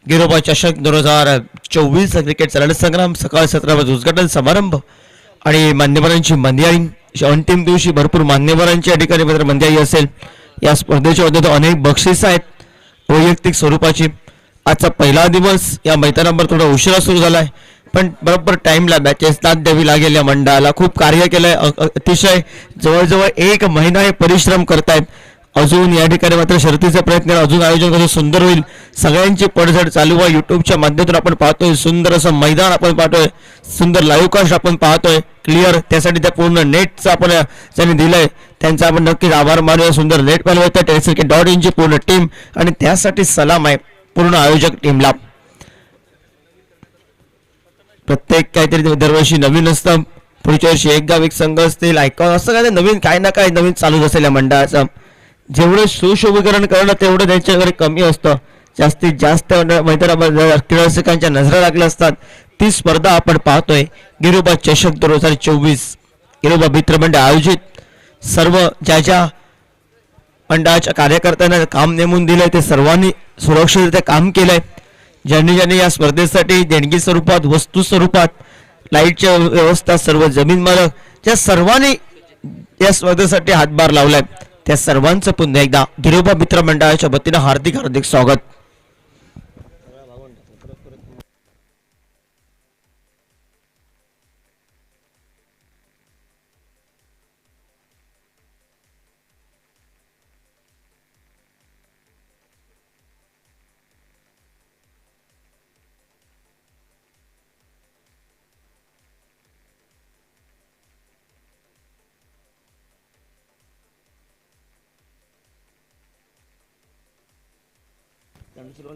गिरोबा चषक 2024 क्रिकेट रणसंग्राम सकाळ सत्रामध्ये उद्घाटन समारंभ आणि मान्यवरांची मंदिराई अंतिम दिवशी भरपूर मान्यवरांची या ठिकाणी मंदिराई असेल. या स्पर्धेच्या मध्ये अनेक बक्षीस आहेत वैयक्तिक स्वरूपाची. आजचा पहिला दिवस या मैदानावर थोडा उशिरा सुरू झालाय पण बरोबर टाइमला मॅचेस दाद द्यावी लागेल. या मंडळाला खूप कार्य केलंय, अतिशय जवळजवळ 1 महिना हे परिश्रम करतायत. अजून या ठिकाणी मात्र शर्तीचा प्रयत्न अजून आयोजन कसं सुंदर होईल. सगळ्यांची पडझड चालू आहे. युट्यूबच्या माध्यमातून आपण पाहतोय सुंदर असं मैदान आपण पाहतोय, सुंदर लाईव्ह कास्ट आपण पाहतोय क्लिअर. त्यासाठी त्या पूर्ण नेटचं आपण ज्यांनी दिलंय त्यांचा आपण नक्कीच आभार मानूया. सुंदर नेट पालवत .in ची पूर्ण टीम आणि त्यासाठी सलाम आहे पूर्ण आयोजक टीमला. प्रत्येक काहीतरी दरवर्षी नवीन असतं. पुढच्या वर्षी एक गाव एक संघ असतील ऐकून असं काय नवीन काय ना काय नवीन चालूच असेल या मंडळाचं. जेवढं सुशोभीकरण करणं तेवढं त्यांच्याकडे कमी असतं. जास्तीत जास्त मैदानामध्ये क्रीडरसिकांच्या नजरा लागल्या असतात. ती स्पर्धा आपण पाहतोय गिरोबा चषक 2024 गिरोबा मित्रमंडळ आयोजित. सर्व ज्या मंडळाच्या कार्यकर्त्यांना काम नेमून दिलंय ते सर्वांनी सुरक्षितरित्या काम केलंय. ज्यांनी या स्पर्धेसाठी देणगी स्वरूपात वस्तू स्वरूपात लाईटच्या व्यवस्था सर्व जमीन मालक या सर्वांनी या स्पर्धेसाठी हातभार लावलाय त्या सर्वांचं पुन्हा एकदा गिरोबा मित्र मंडळाच्या वतीनं हार्दिक हार्दिक स्वागत.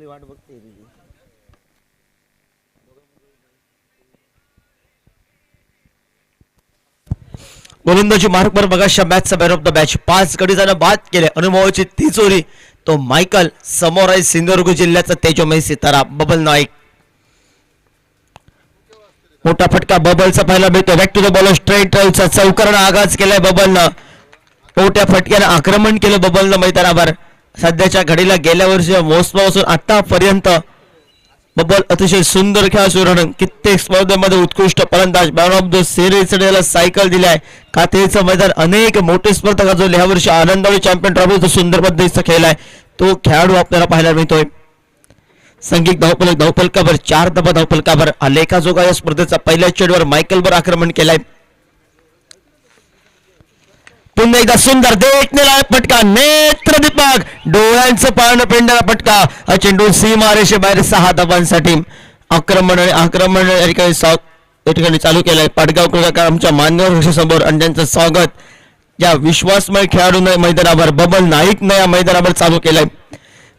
वाट बघते गोलंदाजी मार्कवर बघा मॅचचा मॅन ऑफ द मॅच 5 गडी जाणं बाद केले. अनुभवाची ती चोरी तो मायकल समोर आहे सिंधुदुर्ग जिल्ह्याचा तेजोमय सितारा बबल नाईक. मोठा फटका बबलचा पाहायला मिळतो. Back to the ball straight ड्राईव्हचा चौकारानं आगाज केलाय बबलनं. मोठ्या फटक्यानं आक्रमण केलं बबलनं मैदानावर. सध्याच्या घडीला गेल्या वर्षी मोसमापासून आतापर्यंत बबल अतिशय सुंदर खेळ सुरू कित्येक स्पर्धेमध्ये उत्कृष्ट फलंदाज man of the series cycle दिलाय. कातेचं मैदान अनेक मोठे स्पर्धा गाजवले. ह्या वर्षी आनंदाळी चॅम्पियन ट्रॉफी सुंदर पद्धतीचा खेळलाय तो खेळाडू आपल्याला पाहायला मिळतोय. संगीत धावफलकावर 4 धावा धावफलकावर लेखाजोगा या स्पर्धेचा पहिल्या चेंडूवर मायकलवर आक्रमण केलाय. पुन्हा एकदा सुंदर देखणेला फटका नेत्र दीपक डोळ्यांचं पाळणं पेंडणारा फटका. हा चेंडू सीमारेषे बाहेर 6 धावांसाठी. आक्रमण या ठिकाणी चालू केलंय पाटगाव आमच्या मान्यवर समोर आणि त्यांचं स्वागत या विश्वासमय खेळाडूने मैदानावर बबल नाईकनं या मैदानावर चालू केलंय.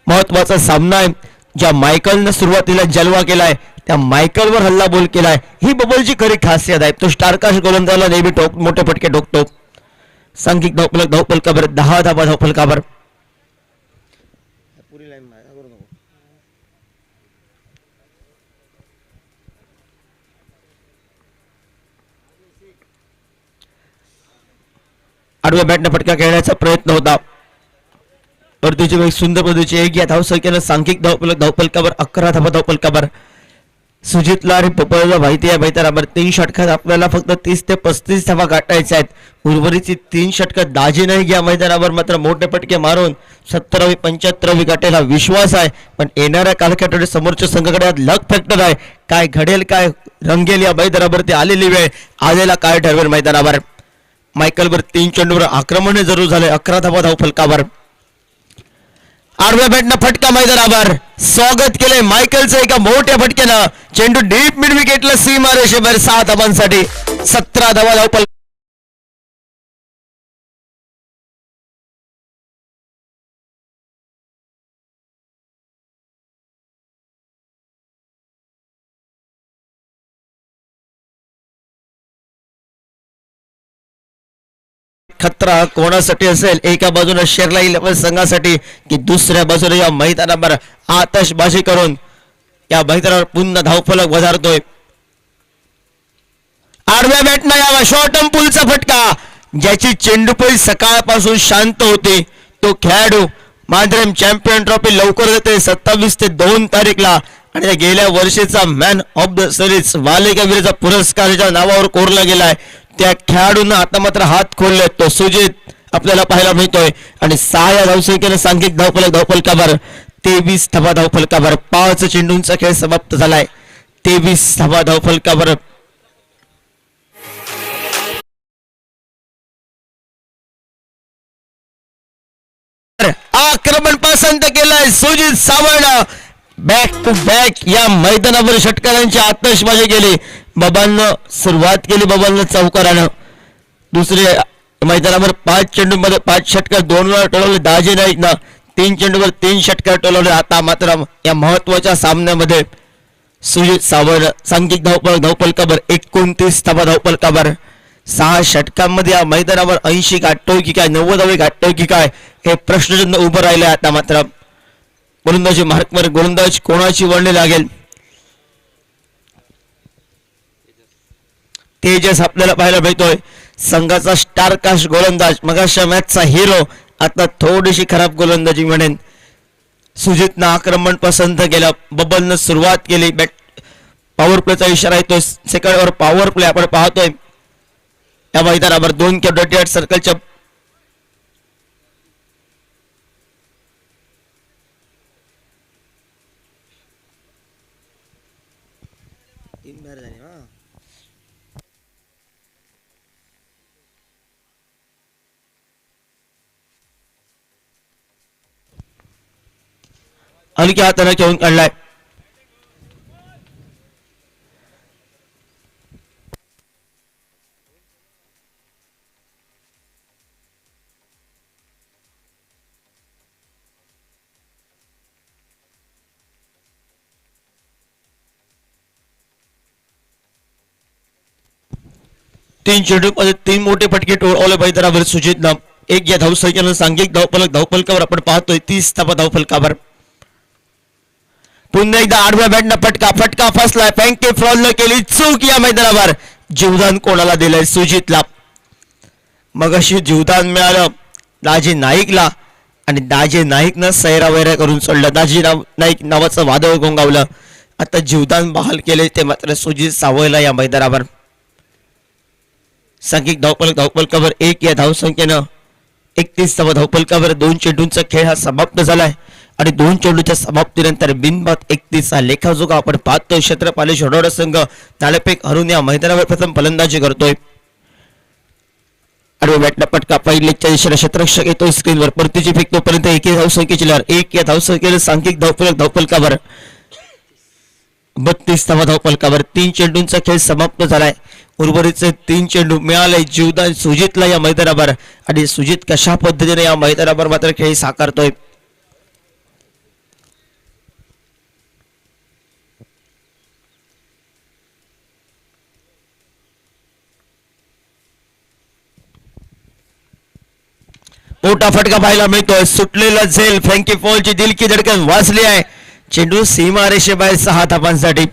महत्वाचा सामना आहे. ज्या मायकलनं सुरुवातीला जलवा केलाय त्या मायकलवर हल्ला बोल केलाय. ही बबलची खरी खासियत आहे. तो स्टारकास्ट गोलंदाजाला नेहमी मोठे फटके ठोकतो. सांघिक धावफलकावर 10 धावा धावफलकावर. आडव्या बॅटने फटका खेळण्याचा प्रयत्न होता परतीची एक सुंदर पद्धतीची एक या धावसंख्येनं सांघिक धावफलकावर 11 धावा धावफलकावर. सुजितला आणि पपळला माहिती आहे मैदानावर 3 षटकात आपल्याला फक्त 30 ते 35 धावा गाठायच्या आहेत. उर्वरितची 3 षटकं दाजी नाही या मैदानावर मात्र मोठे फटके मारून 70वी 75वी गाठेला विश्वास आहे. पण येणाऱ्या कालखंडात समोरच्या संघाकडे लक फॅक्टर आहे. काय घडेल काय रंगेल या मैदानावरती आलेली वेळ आलेला काय ठरवेल मैदानावर. मायकलवर 3 चेंडूवर आक्रमण जरूर झाले. 11 धावा धावफलकावर. आडव्या बॅटनं फटका मैदानावर स्वागत केले मायकलचं एका मोठ्या फटक्यानं. चेंडू डीप मिड विकेटला सीमारेषे बाहेर 6 धावांसाठी. 17 धावा धावफलक. खतरा कोणासाठी असेल. एका बाजूने शेरला इलेव्हन संघासाठी की दुसऱ्या बाजूने या मैदानावर आतषबाजी करून या मैदानावर पुन्हा धावफलक वधारतोय. आडव्या बॅटनं यावा शॉर्ट पुलचा फटका. ज्याची चेंडूपळी सकाळपासून शांत होती तो खेळाडू मांद्रेम चॅम्पियन ट्रॉफी लवकर देते. 27 ते 2 तारीखला आणि त्या गेल्या वर्षीचा मॅन ऑफ द सिरीज बालेकिल्ल्याचा पुरस्कार ज्या नावावर कोरला गेलाय त्या खेळाडूंना आता मात्र हात खोलले. तो सुजित आपल्याला पाहायला मिळतोय आणि 6 या धावसंख्येने सांघिक धावफलकावर 23 धावा धावफलकावर 5 चेंडूंचा खेळ समाप्त झालाय. 23 धावा धावफलकावर आक्रमण पसंत केलंय सुजित सावळनं. बॅक टू बॅक या मैदानावर षटकारांची आतषबाजी केली. बबालनं सुरुवात केली, बबालनं चौकारानं. दुसरे मैदानावर 5 चेंडूमध्ये 5 षटकार 2 वेळा टोलवले. दाजी नाईकनं 3 चेंडूवर 3 षटकार टोलवले. आता मात्र या महत्वाच्या सामन्यामध्ये सुजित सावळनं सांघिक धावफलकावर 29 धावा धावफलकावर 6 षटकांमध्ये या मैदानावर 80 गाठतोय की काय, 90 गाठतोय की काय हे प्रश्नचिन्ह उभं राहिले. आता मात्र गोलंदाजी मार्कवर गोलंदाज कोणाची वळणी लागेल. तेजस आपल्याला पाहायला मिळतोय, संघाचा स्टार कास्ट गोलंदाज, मगाशा मॅचचा हिरो, आता थोडीशी खराब गोलंदाजी म्हणेन. सुजितनं आक्रमण पसंत केलं, बबलनं सुरुवात केली. बॅट पॉवर प्लेचा इशारा येतोय, सेकंड ओव्हर पॉवर प्ले आपण पाहतोय. या मैदानावर 2 डटी सर्कलच्या हलक्या हाताने खेळून काढलाय. तीन चेंडूमध्ये 3 मोठे फटके टोळवले मैदानावर सुजितनं. 1 या धावसंख्येनं सांघिक धावफलकावर आपण पाहतोय 30 धावा धावफलकावर. पुन्हा एकदा आडव्या बॅटनं फटका फसलाय. फँके फ्रॉलनं केली चूक. या मैदानावर जीवदान कोणाला दिलंय? सुजितला. मगाशी जीवदान मिळालं दाजी नाईकला आणि दाजी नाईकनं सैरावैरा करून सोडलं. दाजी नाईक नावाचं वादळ गोंगावलं. आता जीवदान बहाल केले ते मात्र सुजित सावळला. या मैदानावर सांघिक धावफलकावर 1 या धावसंख्येनं 31 धावा धावफलकावर 2 चेंडूंचा खेळ हा समाप्त झालाय आणि 2 चेंडूच्या समाप्तीनंतर बिनबाद 31 चा लेखाजोखा आपण पाहतोय. छत्रपाली छोडोडा संघ नाणेफेक हरून या मैदानावर प्रथम फलंदाजी करतोय. आडव्या बॅटला फटका पहिल्याच्या दिशेला क्षेत्ररक्षक येतोय स्क्रीनवर. परतीची फेक तोपर्यंत 1 धावसंख्येची लहर. 1 या धावसंख्येनं सांघिक धावफलकावर 32 धावा धावफलकावर 3 चेंडूंचा खेळ समाप्त झालाय. उर्वरितचे 3 चेंडू मिळाले जीवदान सुजितला या मैदानावर आणि सुजित कशा पद्धतीने या मैदानावर मात्र खेळ साकारतोय. मोठा फटका पाहायला मिळतोय. सुटलेला झेल फ्रँकी फॉलची दिलकी धडकन वाचली आहे. चेंडू सीमारेषेबाहेर 6 धावांसाठी.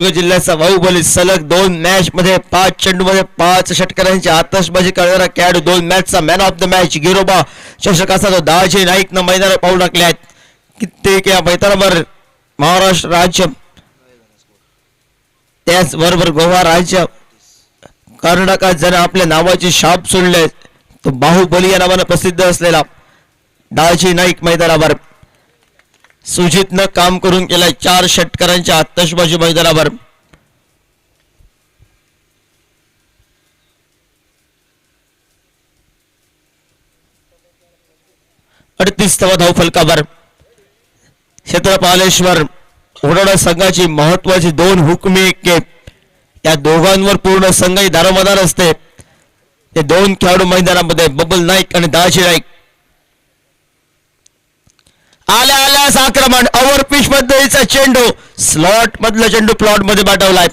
जिल्ह्याचा बाहुबली सलग 2 मॅच मध्ये 5 चेंडू मध्ये 5 षटकारांची आतषबाजी करणारा खेळाडू, 2 मॅचचा man of the match Giroba चषकाचा तो दाजी नाईकनं मैदानावर पाऊल टाकले आहेत. कित्येक या मैदानावर महाराष्ट्र राज्य त्याचबरोबर गोवा राज्य कर्नाटकात जण आपल्या नावाची छाप सोडले. तो बाहुबली या नावानं प्रसिद्ध असलेला दाजी नाईक मैदानावर सुजितनं काम करून केलंय. 4 षटकारांच्या आतषबाजी मैदानावर. 38 धाव फलकावर. क्षेत्रपालेश्वर वडोदरा संघाची महत्वाची 2 हुकमी एक्के, या दोघांवर पूर्ण संघही दारोमदार असते. ते 2 खेळाडू मैदानामध्ये बबल नाईक आणि दाजी नाईक. आल्या आल्यास आक्रमण, ओव्हर पिच पद्धतीचा चेंडू स्लॉट मधला चेंडू प्लॉट मध्ये पाठवलाय.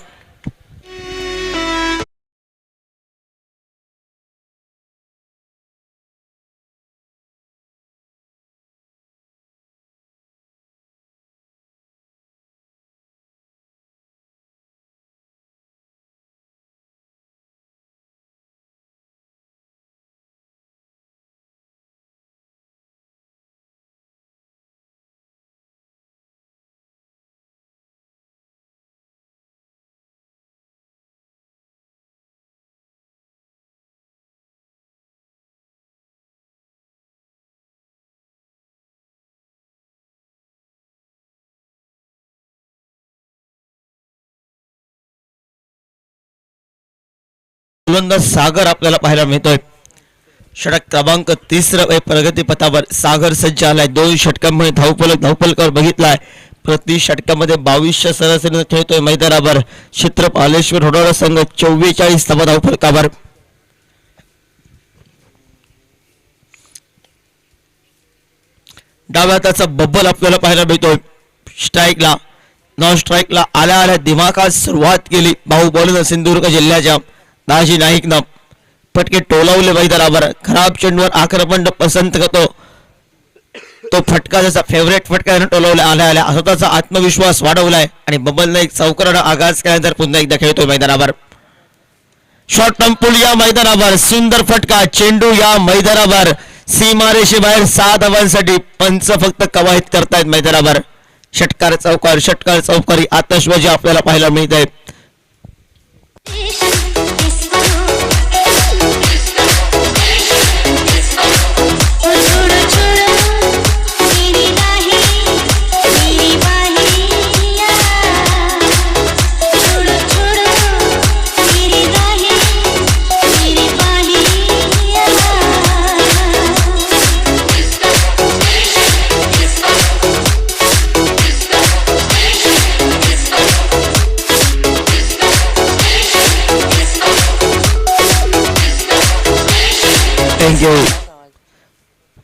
गोलंदाज सागर आपल्याला पाहायला मिळतोय. षटक क्रमांक 3 प्रगती पथावर सागर सज्ज आलाय. 2 षटकांमध्ये धावफलकावर बघितलाय. प्रति षटकामध्ये 22 सरासरीने खेळतोय मैदानावर. क्षेत्रपालेश्वर वडोदरा संघ 44 धावफलकावर. डाव्या हाताचा बब्बल आपल्याला पाहायला मिळतोय. स्ट्राईकला नॉन स्ट्राईकला आल्या आल्या दिमाखात सुरुवात केली भाऊ बोलून सिंधुदुर्ग जिल्ह्याच्या दाजी नाईकनं. फटके टोलावले मैदानावर. खराब चेंडूवर आक्रमण पसंत करतो तो फटका, त्याचा फेवरेट फटका टोलावला. आल्या आल्या स्वतःचा आत्मविश्वास वाढवलाय आणि बबल नाईक चौकारानं आगाज केल्यानंतर पुन्हा एकदा खेळतोय मैदानावर. शॉर्ट टर्म पुल या मैदानावर. सुंदर फटका चेंडू या मैदानावर सीमारेषे बाहेर 6 धावांसाठी पंच फक्त कवायत करतायत मैदानावर. षटकार चौकारी आतषबाजी आपल्याला पाहायला मिळत आहे.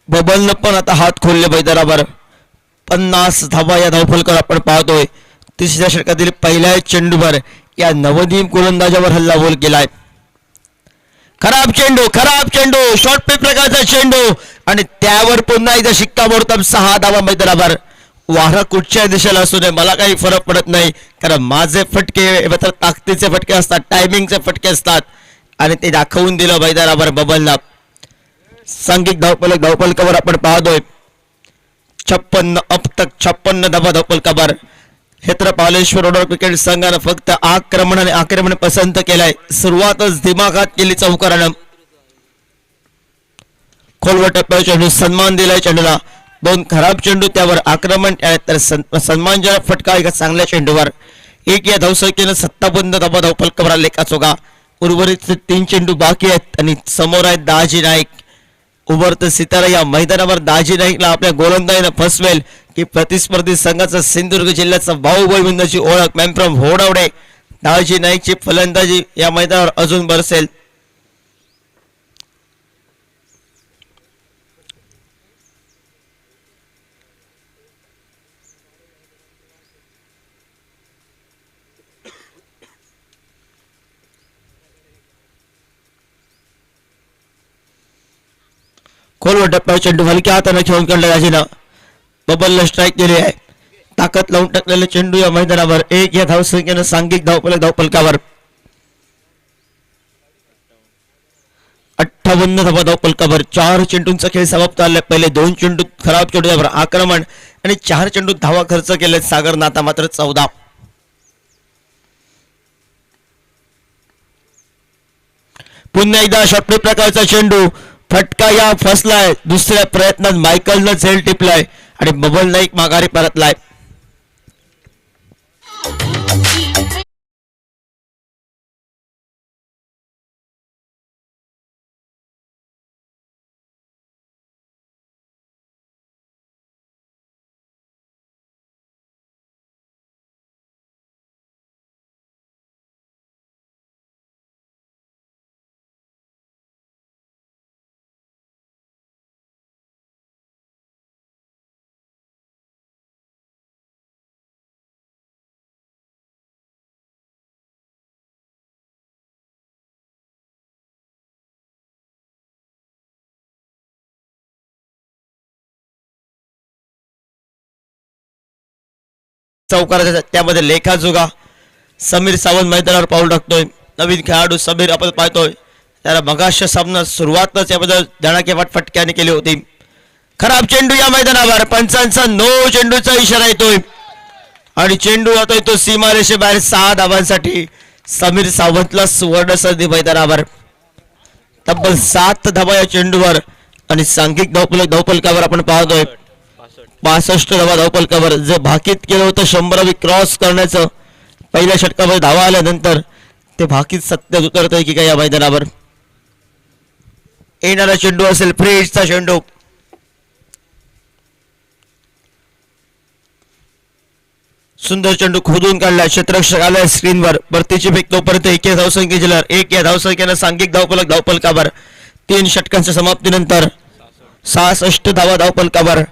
बबलनं पण आता हात खोलले मैदानावर. 50 धावा या धावफलकावर आपण पाहतोय. तिसऱ्या षटकातील पहिल्या चेंडूवर या नवदीप गोलंदाजावर हल्लाबोल केलाय. खराब चेंडू शॉर्ट पिच प्रकारचा चेंडू आणि त्यावर पुन्हा एकदा शिक्कामोर्तब 6 धावा मैदानावर. वारा कुठच्या दिशेला असू नये मला काही फरक पडत नाही, कारण माझे फटके मात्र ताकदीचे फटके असतात, टायमिंगचे फटके असतात आणि ते दाखवून दिलं मैदानावर बबलला. सांघिक धावफलकावर आपण पाहतोय 56 धावा धावफलकावर. क्षेत्रपालेश्वर वडोदरा क्रिकेट संघानं फक्त आक्रमण पसंत केलाय. सुरुवातच दिमागात केली चौकारानं. खोलवर टप्प्यावर चेंडू सन्मान दिलाय चेंडूला. 2 खराब चेंडू त्यावर आक्रमण तर सन्मानजनक फटका एका चांगल्या चेंडूवर. 1 या धावसंख्येनं 57 धावा धावफलकावर आले एकाचोगा. उर्वरित 3 चेंडू बाकी आहेत आणि समोर आहेत दाजी नाईक. उभरत सितारा या मैदानावर दाजी नाईकला आपल्या गोलंदाजीनं फसवेल की प्रतिस्पर्धी संघाचा सिंधुदुर्ग जिल्ह्याचा भाऊभाई म्हणण्याची ओळख मॅन फ्रॉम होडावडे दाजी नाईकची फलंदाजी या मैदानावर अजून बरसेल. खोलवर टप्प्यावर चेंडू हलक्या हाताने खेळून काढला दाजीनं. बबलला स्ट्राईक केली आहे. ताकद लावून टाकलेले चेंडू या मैदानावर. 1 या धावसंख्येनं सांघिक धावफलकावर 58 धावा धावफलकावर. 4 चेंडूंचा खेळ समाप्त झाला. पहिले 2 चेंडू खराब चेंडूवर आक्रमण आणि 4 चेंडू धावा खर्च केले सागर नाता मात्र 14. पुन्हा एकदा शॉर्ट प्रकारचा चेंडू फटका या फसलाय. दुसऱ्या प्रयत्नात मायकलनं झेल टिपलाय आणि बबल नाईक माघारी परतलाय. चौकाराच्या त्यामध्ये लेखाजोगा समीर सावंत मैदानावर पाऊल टाकतोय. नवीन खेळाडू समीर आपण पाहतोय त्याला मगाशी सामना सुरुवातच याबद्दल धडाकेबाद फटक्याने केली होती. खराब चेंडू या मैदानावर पंचांचा नो चेंडूचा इशारा येतोय आणि चेंडू जातोय तो सीमारेषेबाहेर 6 धावांसाठी. समीर सावंतला सुवर्ण संधी मैदानावर. तब्बल 7 धावा या चेंडूवर आणि सांघिक धावफलकावर आपण पाहतोय 65 धावा धावफलकावर. जे भाकीत केलं होतं 100वी क्रॉस करण्याचं पहिल्या षटकामध्ये धावा आल्यानंतर ते भाकीत सत्यात उतरतंय की काय या मैदानावर. येणारा चेंडू असेल फ्रीजचा चेंडू. सुंदर चेंडू खोदून काढला क्षेत्ररक्षक आलाय स्क्रीनवर. परतीची फेक तोपर्यंत 1 धावसंख्या जिल्हा 1 या धावसंख्येनं सांघिक धावफलकावर 3 षटकांच्या समाप्तीनंतर 66 धावा धावफलकावर.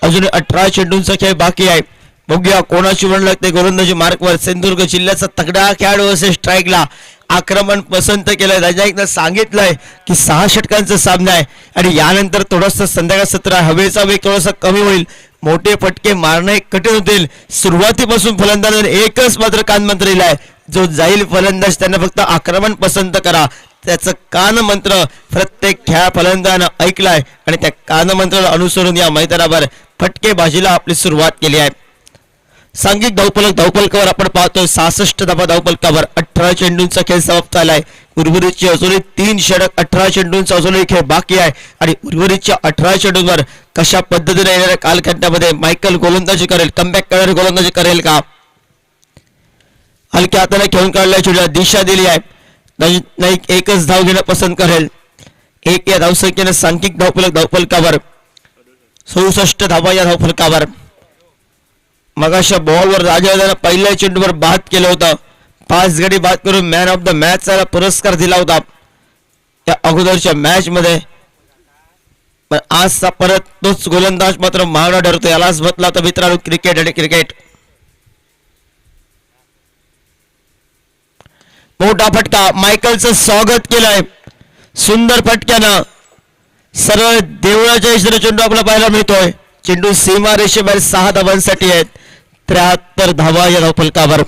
अजून 18 चेंडूंचा खेळ बाकी आहे. बघूया कोणाची वळण लागते गोलंदाजी मार्कवर. सिंधुदुर्ग जिल्ह्याचा तगडा खेळाडू असे स्ट्राईकला आक्रमण पसंत केलंय. राजाईकनं सांगितलंय की 6 षटकांचा सामना आहे आणि यानंतर थोडंसं संध्याकाळ सत्र हवेचा वेग थोडासा कमी होईल. मोठे फटके मारणे कठीण होतील. सुरुवातीपासून फलंदाजाने एकच मात्र कानमंत्र दिलाय. जो जाईल फलंदाज त्यांना फक्त आक्रमण पसंत करा. त्याचं कानमंत्र प्रत्येक खेळा फलंदाजानं ऐकलाय आणि त्या कानमंत्राला अनुसरून या मैदानावर फटकेबाजीला आपली सुरुवात केली आहे. सांघिक धावफलकावर आपण पाहतोय 66 धावा धावफलकावर 18 चेंडूंचा खेळ समाप्त झालाय. उर्वरितचे अजूनही 3 षटक 18 चेंडूंचा अजूनही खेळ बाकी आहे आणि उर्वरितच्या 18 चेंडूंवर कशा पद्धतीने येणाऱ्या कालखंडामध्ये मायकल गोलंदाजी करेल, कमबॅक करणारी गोलंदाजी करेल का. हलक्या हाताने खेळून काढल्या चेंडूला दिशा दिली आहे. नाही एकच धाव घेणं पसंत करेल. 1 या धावसंख्येने सांघिक धावफलकावर 67 धावा या धावफलकावर. मगाशा बॉलवर राजाने पहिल्या चेंडूवर बाद केलं होतं. 5 गडी बाद करून मॅन ऑफ द मॅचचा पुरस्कार दिला होता या अगोदरच्या मॅच मध्ये. पण आजचा परत तोच गोलंदाज मात्र महागडा ठरतो. यालाच म्हटला तर मित्रांनो क्रिकेट आणि क्रिकेट. मोठा फटका मायकलचं स्वागत केलंय सुंदर फटक्यानं. सरळ देवळाच्या इशारा चेंडू आपल्याला पाहायला मिळतोय. चेंडू सीमा रेषेबाहेर 6 धावांसाठी आहेत. 73 धावा या धावफलकावर.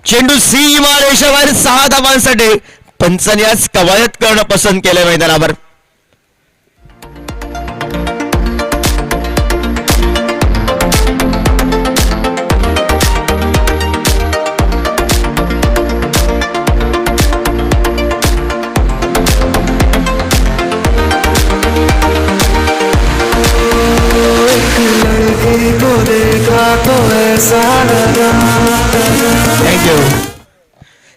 चेंडू सीमा रेषेबाहेर 6 धावांसाठी. पंचांनी आज कवायत करणं पसंत केलंय मैदानावर. थँक्यू.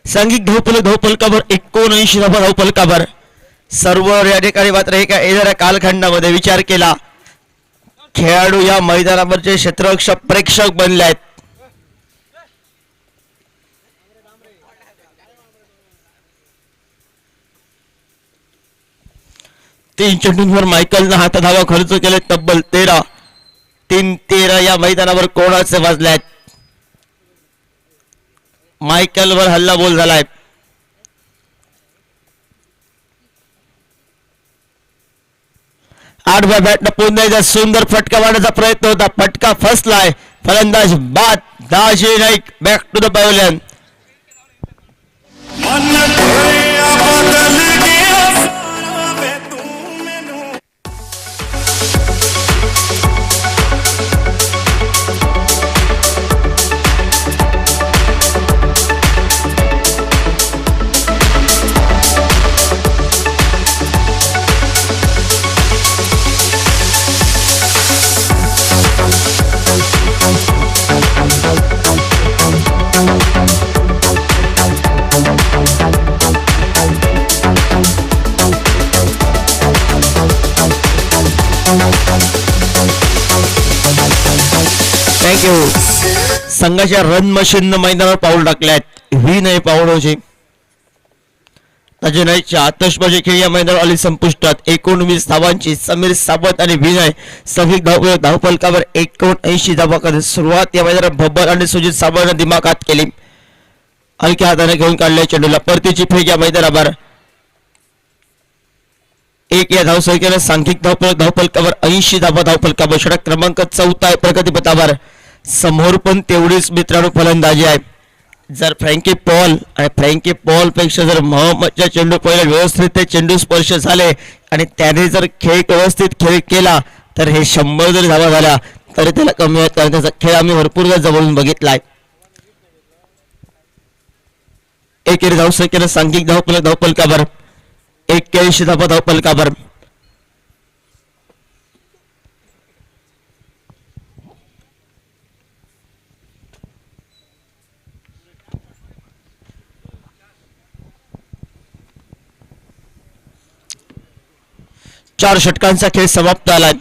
सांघिक धावफलकावर 79 धावा धावफलकावर. सर्व या ठिकाणी मात्र एका येणाऱ्या कालखंडामध्ये विचार केला खेळाडू या मैदानावरचे क्षेत्ररक्षक प्रेक्षक बनले आहेत. तीन चेंडूंवर मायकलनं हात धावा खर्च केले. तब्बल 13 या मैदानावर कोणाचे वाजले. मायकलवर हल्ला बोल झालाय. आठव्या बॅटनं पुन्हा सुंदर फटका मारण्याचा प्रयत्न होता. फटका फसलाय. फलंदाज बाद. Daji Naik back to the pavilion. Thank you. संघाच्या रन मशीन मैदानावर पाऊल टाकल्यात विनय पावडोजी. तजनाईच्या आतषबाजी खेळ या मैदानावर आली संपुष्टात. 19 धावांची समीर सावंत आणि विनय सगळी धावफलकावर 79 धावा करत सुरुवात या मैदानात बब्बर आणि सुजित सावंतने दिमागात केली. हलक्या हाताने घेऊन काढल्या चेंडूला परतीची फेक या मैदानावर 1 या धावसंख्येने सांघिक धावफलकावर 80 धावा धावफलकावर. षटक क्रमांक 4 आहे प्रगतीपथावर. समोर पण तेवढीच मित्रांनो फलंदाजी आहे. जर फ्रँकी पॉल पेक्षा जर मोहम्मदच्या चेंडू पहिला व्यवस्थित ते चेंडू स्पर्श झाले आणि त्याने जर व्यवस्थित खेळ केला तर हे 100 जर धावा झाल्या तरी त्याला कमी होत, कारण त्याचा खेळ आम्ही भरपूर जवळून बघितलाय. एकेरी धावसंख्येने सांघिक धावफलकावर 81 धावा धावफलकावर. चार षटकांचा खेळ समाप्त झालाय.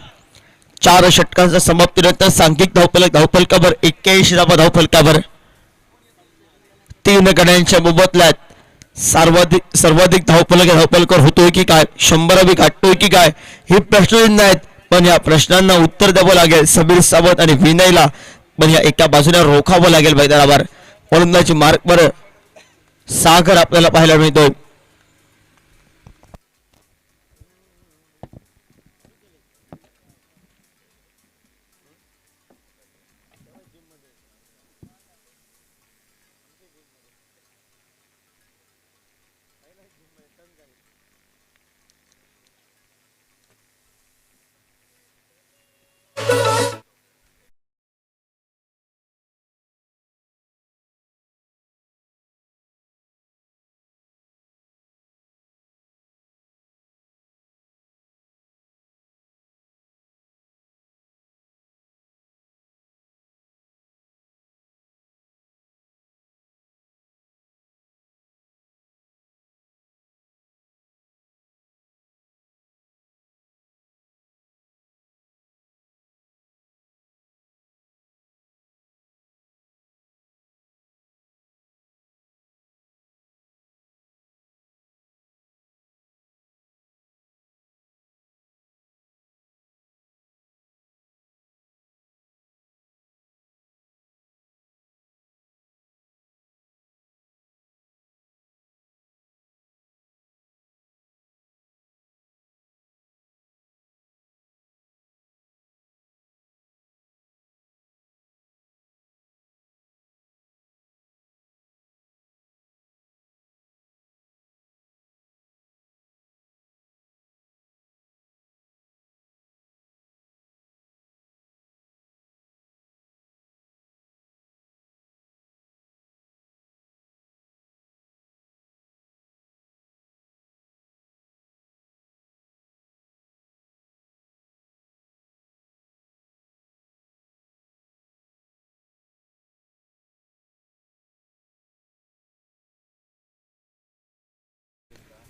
4 षटकांच्या समाप्तीनंतर सांघिक धावफलकावर 81 धावा धावफलकावर. 3 गड्यांच्या मोबदल्यात सर्वाधिक धावफलकावर होतोय की काय, 100 गाठतोय की काय, हे प्रश्न आहेत. पण या प्रश्नांना उत्तर द्यावं लागेल समीर सावंत आणि विनयला. पण या एका बाजूने रोखावं लागेल मैदानावर. फलंदाजी मार्कवर सागर आपल्याला पाहायला मिळतोय.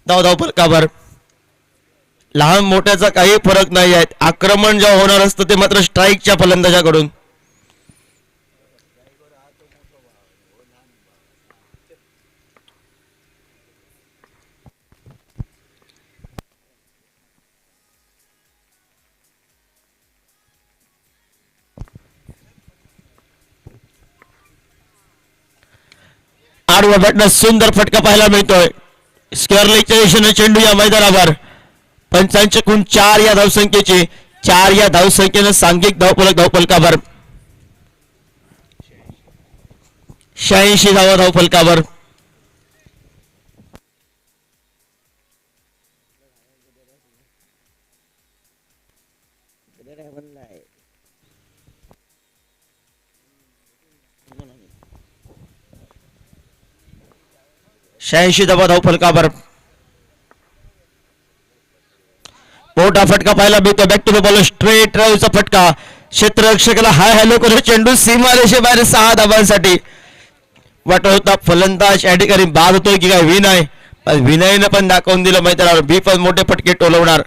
धावफलकावर लहान मोठ्याचा काही फरक नाही आहे. आक्रमण जेव्हा होणार असतं ते मात्र स्ट्राईकच्या फलंदाजाकडून. आडवा बॅटनं सुंदर फटका पाहायला मिळतोय. स्क्वेअर लेगच्या दिशेने चेंडू या मैदानावर. पंचांच्याकडून 4 या धावसंख्येची 4 या धावसंख्येनं सांघिक धावफलकावर 86 धावा धावफलकावर. धावफलकावर मोठा फटका पाहायला मिळतो. Back to the ball, straight ड्राईव्हचा फटका. क्षेत्ररक्षकाला हाय हॅलो करून चेंडू सीमारेषेबाहेर 6 धावांसाठी. वाटत होता फलंदाज या ठिकाणी बाद होतोय की काय विनय, पण विनयनं पण दाखवून दिलं मैदानावर बी पण मोठे फटके टोलवणार.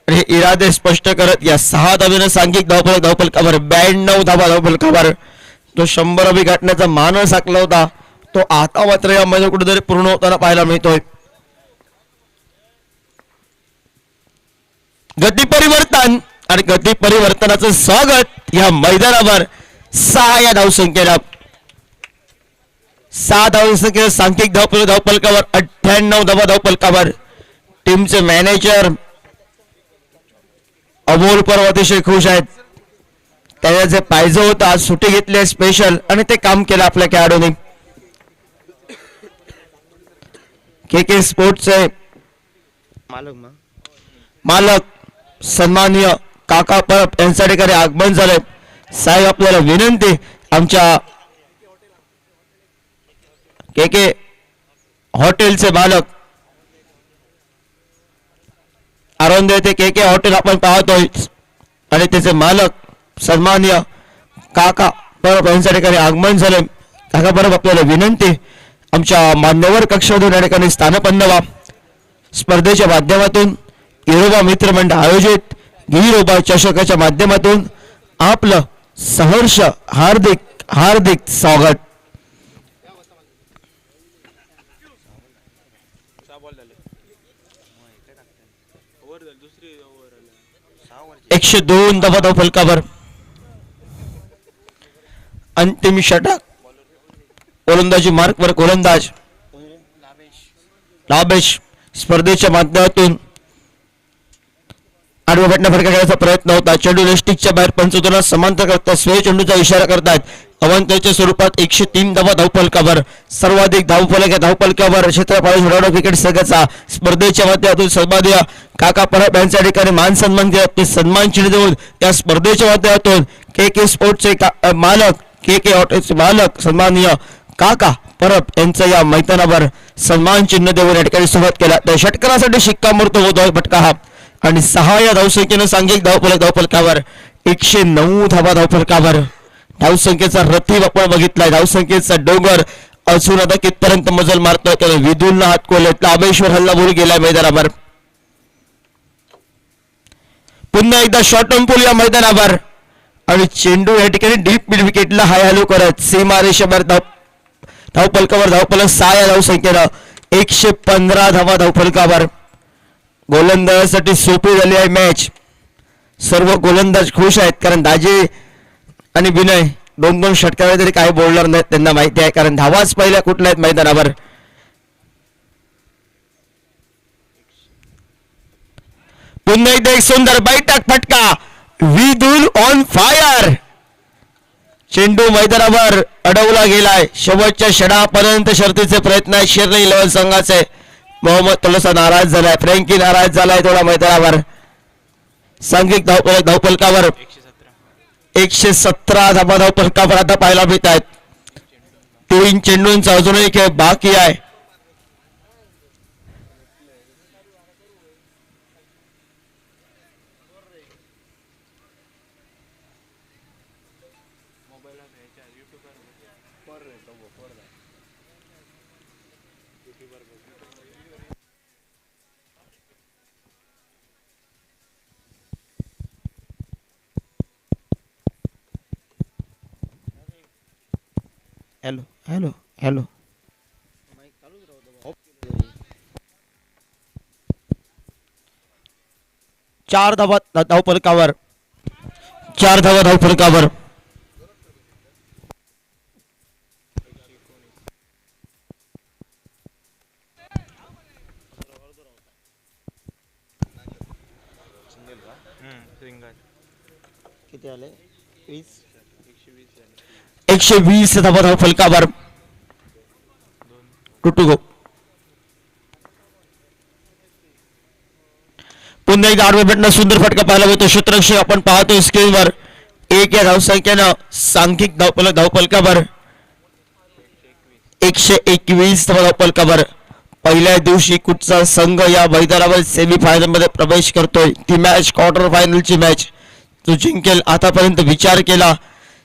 हे इरादे स्पष्ट करत या 6 धावेनं सांघिक धावफलकावर 92 धावा धावफलकावर जो 100 अभि गाठण्याचा मानस आखला होता तो आता मात्र या मैदानात कुठेतरी पूर्ण होताना पाहायला मिळतोय. गती परिवर्तन आणि गती परिवर्तनाचं स्वागत या मैदानावर 6 या धावसंख्येला. 6 धावसंख्येला सांख्यिक धावपलकावर 98 धावपलकावर. टीमचे मॅनेजर अमोल परवा अतिशय खुश आहेत. त्याला जे पाहिजे होतं आज सुट्टी घेतली स्पेशल आणि ते काम केलं आपल्या खेळाडूंनी. के स्पोर्ट्सचे मालक सन्माननीय काका परब यांच्या ठिकाणी आगमन झाले. साहेब आपल्याला विनंती आमच्या के हॉटेलचे मालक आरोंद येथे के हॉटेल आपण पाहतोय आणि त्याचे मालक सन्माननीय काका परब यांच्या ठिकाणी आगमन झाले. काका परब आपल्याला विनंती आमच्या मान्यवर कक्षामधून या ठिकाणी स्थानपन्न व्हा. स्पर्धेच्या माध्यमातून युरोबा मित्रमंडळ आयोजित गिरोबा चषकाच्या माध्यमातून आपलं सहर्ष हार्दिक हार्दिक स्वागत. एकशे 2 धाव फलकावर. अंतिम षटक गोलंदाजी मार्कवर गोलंदाज लाभेश स्पर्धेच्या माध्यमातून आडव्या बटणा फटका खेळण्याचा प्रयत्न होता. चेंडू लेस्टिकच्या बाहेर पंचोदना समांतर करता स्वे चेंडूचा इशारा करतात. अवंताच्या स्वरूपात 103 धावफलकावर. सर्वाधिक धावफलकावर क्षेत्रफळ झोडावणार क्रिकेट संघाचा स्पर्धेच्या माध्यमातून सन्माननीय काका परब यांच्या ठिकाणी मान सन्मान केला. ते सन्मान चिन्ह देऊन या स्पर्धेच्या माध्यमातून के स्पोर्ट्सचे मालक के हॉटेलचे मालक सन्माननीय काका परब यांचं या मैदानावर सन्मान चिन्ह देऊन या ठिकाणी सुरुवात केला. त्या षटकारासाठी शिक्कामोर्तब होतो फटका हा आणि 6 या धावसंख्येनं सांघिक धावफलकावर 109 धावफलकावर. धावसंख्येचा रथीब आपण बघितलाय. धावसंख्येचा डोंगर अजून आता कितपर्यंत मजल मारतोय त्याने विदुलनं हात कोले लाभेश्वर हल्लाबोल गेलाय मैदानावर. पुन्हा एकदा शॉर्ट ऑन पूल या मैदानावर आणि चेंडू या ठिकाणी डीप मिड विकेटला हाय हॅलो करत सीमा रेषेवर धावफलकावर. धावफलक 6 या धावसंख्येनं 115 धावफलकावर. गोलंदाजासाठी सोपी झाली आहे मॅच. सर्व गोलंदाज खुश आहेत कारण दाजे आणि विनय 2-2 षटकावर तरी काही बोलणार नाहीत. त्यांना माहिती आहे कारण धावाच पहिल्या कुठल्या आहेत मैदानावर. पुन्हा एकदा एक सुंदर बैठक फटका. Vidul on fire. चेंडू मैदानावर अडवला गेलाय. शेवटच्या षडापर्यंत शर्तीचे प्रयत्न आहे शिर्डी 11 संघाचे. मोहम्मद थोडासा नाराज झालाय. फ्रँकी नाराज झालाय थोडा मैदानावर. सांघिक धावफलकावर 117 धावफलकावर आता पाहायला मिळत आहेत. 3 चेंडूंचा अजूनही खेळ बाकी आहे. Hello hello hello 4 धावफलकावर. 4 धावफलकावर. किती आले 120 धावफलकावर. To go. पुन्हा एकदा आडवे भेटणं सुंदर फटका पाहायला मिळतो. क्षेत्ररक्षक आपण पाहतोय स्क्रीनवर. 1 या धावसंख्येनं सांघिक धावफलकावर 121 धावफलकावर. पहिल्या दिवशी कुठचा संघ या मैदानावर सेमीफायनल मध्ये प्रवेश करतोय ती मॅच क्वार्टर फायनलची मॅच जो जिंकेल. आतापर्यंत विचार केला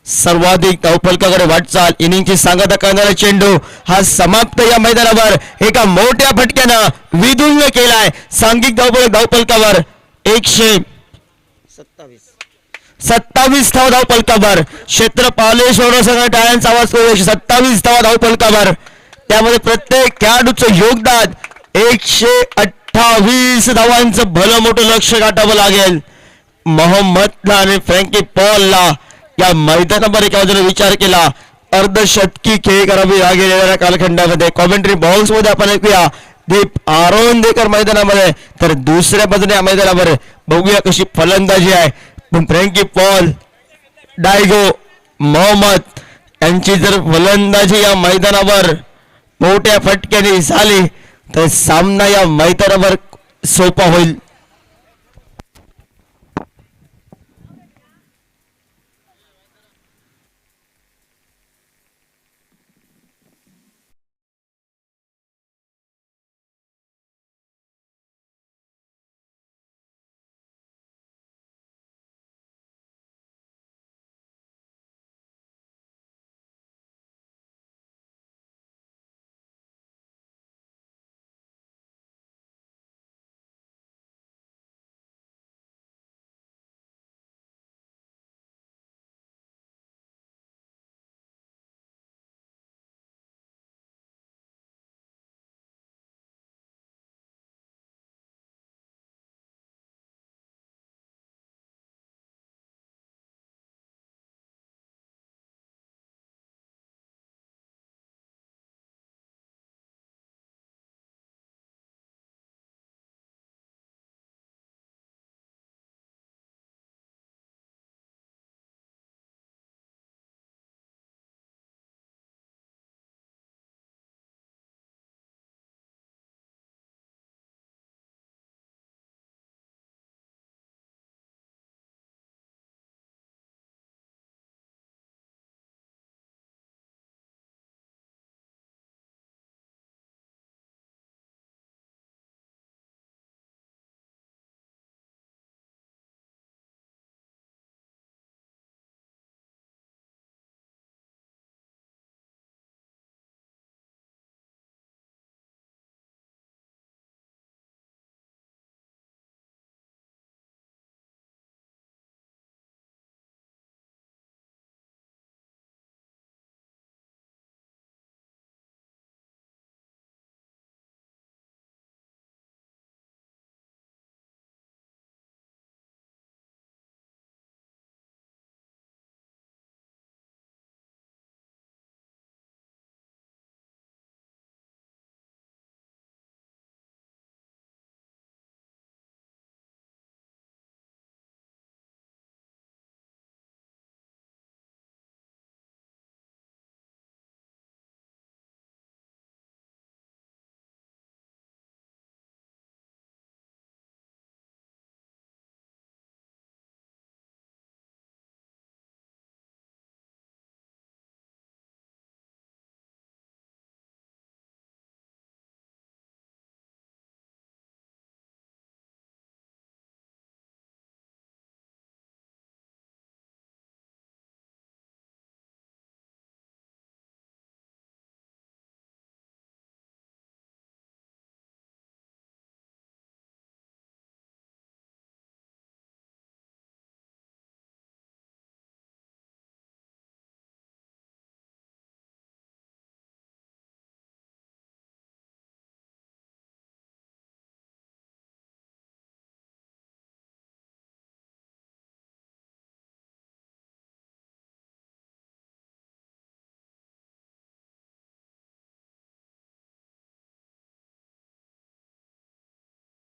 सर्वाधिक धावफलकाकडे वाटचाल. इनिंगची सांगता करणारा चेंडू हा समाप्त या मैदानावर एका मोठ्या फटक्यानं विदुलने केलाय. सांघिक धावफलकावर 127 27 धावा धावफलकावर. क्षेत्रपालेश्वर संघ टाळ्यांचा आवाज करू. 27 धावा धावफलकावर. त्यामध्ये प्रत्येक खेळाडूचं योगदान 128 धावांचं भलं मोठं लक्ष गाठावं लागेल. मोहम्मदला आणि फ्रँकी पॉलला या मैदानावर एका बाजूने विचार केला अर्धशतकी खेळ करावी लागेल येणाऱ्या कालखंडामध्ये. कॉमेंट्री बॉक्स मध्ये आपण ऐकूया दीप आरोंदेकर मैदानामध्ये, तर दुसऱ्या बाजूने या मैदानावर बघूया कशी फलंदाजी आहे. पण फ्रँकी पॉल, डायगो, मोहम्मद यांची जर फलंदाजी या मैदानावर मोठ्या फटक्याने झाली तर सामना या मैदानावर सोपा होईल.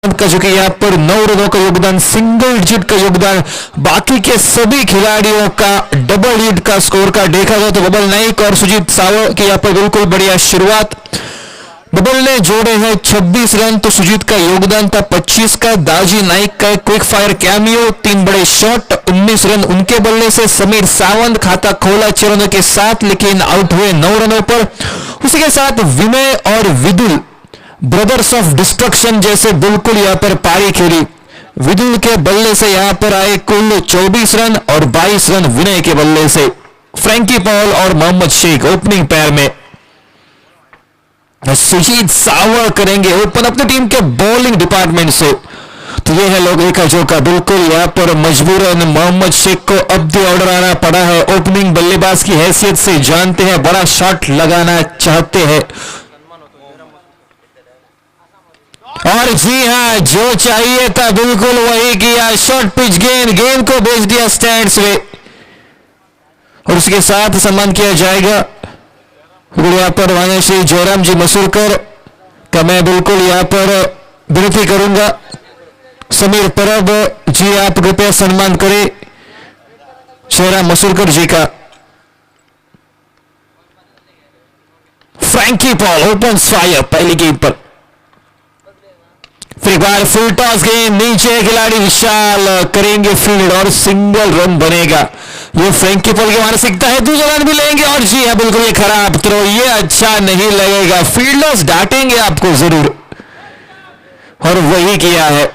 का जो कि यहाँ पर 9 रनों का योगदान, सिंगल डिजिट का योगदान, बाकी के सभी खिलाड़ियों का डबल हिट का स्कोर का देखा जाए तो बबल नाइक और सुजीत सावड़ की यहाँ पर बिल्कुल बढ़िया शुरुआत. बबल ने जोड़े हैं 26 रन, तो सुजीत का योगदान था 25 का. दाजी नाइक का क्विक फायर कैमियो, 3 बड़े शॉट, 19 रन उनके बल्ले से. समीर सावंत खाता खोला 6 रनों के साथ लेकिन आउट हुए 9 रनों पर. उसी के साथ विनय और विदुल ब्रदर्स ऑफ डिस्ट्रक्शन जैसे बिल्कुल यहाँ पर पारी खेली. विदुल के बल्ले से यहाँ पर आए कुल 24 रन और 22 रन विनय के बल्ले से. फ्रैंकी पॉल और मोहम्मद शेख ओपनिंग पैर में. सुजीत सावड़ करेंगे ओपन अपनी टीम के बॉलिंग डिपार्टमेंट से. तो ये है लोग का चौका। बिल्कुल यहाँ पर मजबूरन मोहम्मद शेख को अब भी ऑर्डर आना पड़ा है। ओपनिंग बल्लेबाज की हैसियत से जानते हैं बड़ा शॉट लगाना चाहते हैं, और जी हाँ, जो चाहिए था बिल्कुल वही किया। शॉर्ट पिच गेंद को भेज दिया स्टैंड्स में, और उसके साथ सम्मान किया जाएगा यहाँ पर मान्य श्री जयराम जी मसूरकर का मैं बिल्कुल यहाँ पर विनती करूंगा। समीर परब जी आप कृपया सम्मान करें जयराम मसूरकर जी का। फ्रैंकी पॉल ओपन फायर पहली गेंद पर, फिर एक बार फुल टॉस गेंद नीचे, खिलाड़ी विशाल करेंगे फील्ड और सिंगल रन बनेगा। ये फ्रैंकी पॉल की मानसिकता है, दूसरा रन भी लेंगे, और जी है बिल्कुल ये खराब थ्रो, ये अच्छा नहीं लगेगा, फील्डर्स डांटेंगे आपको जरूर, और वही किया है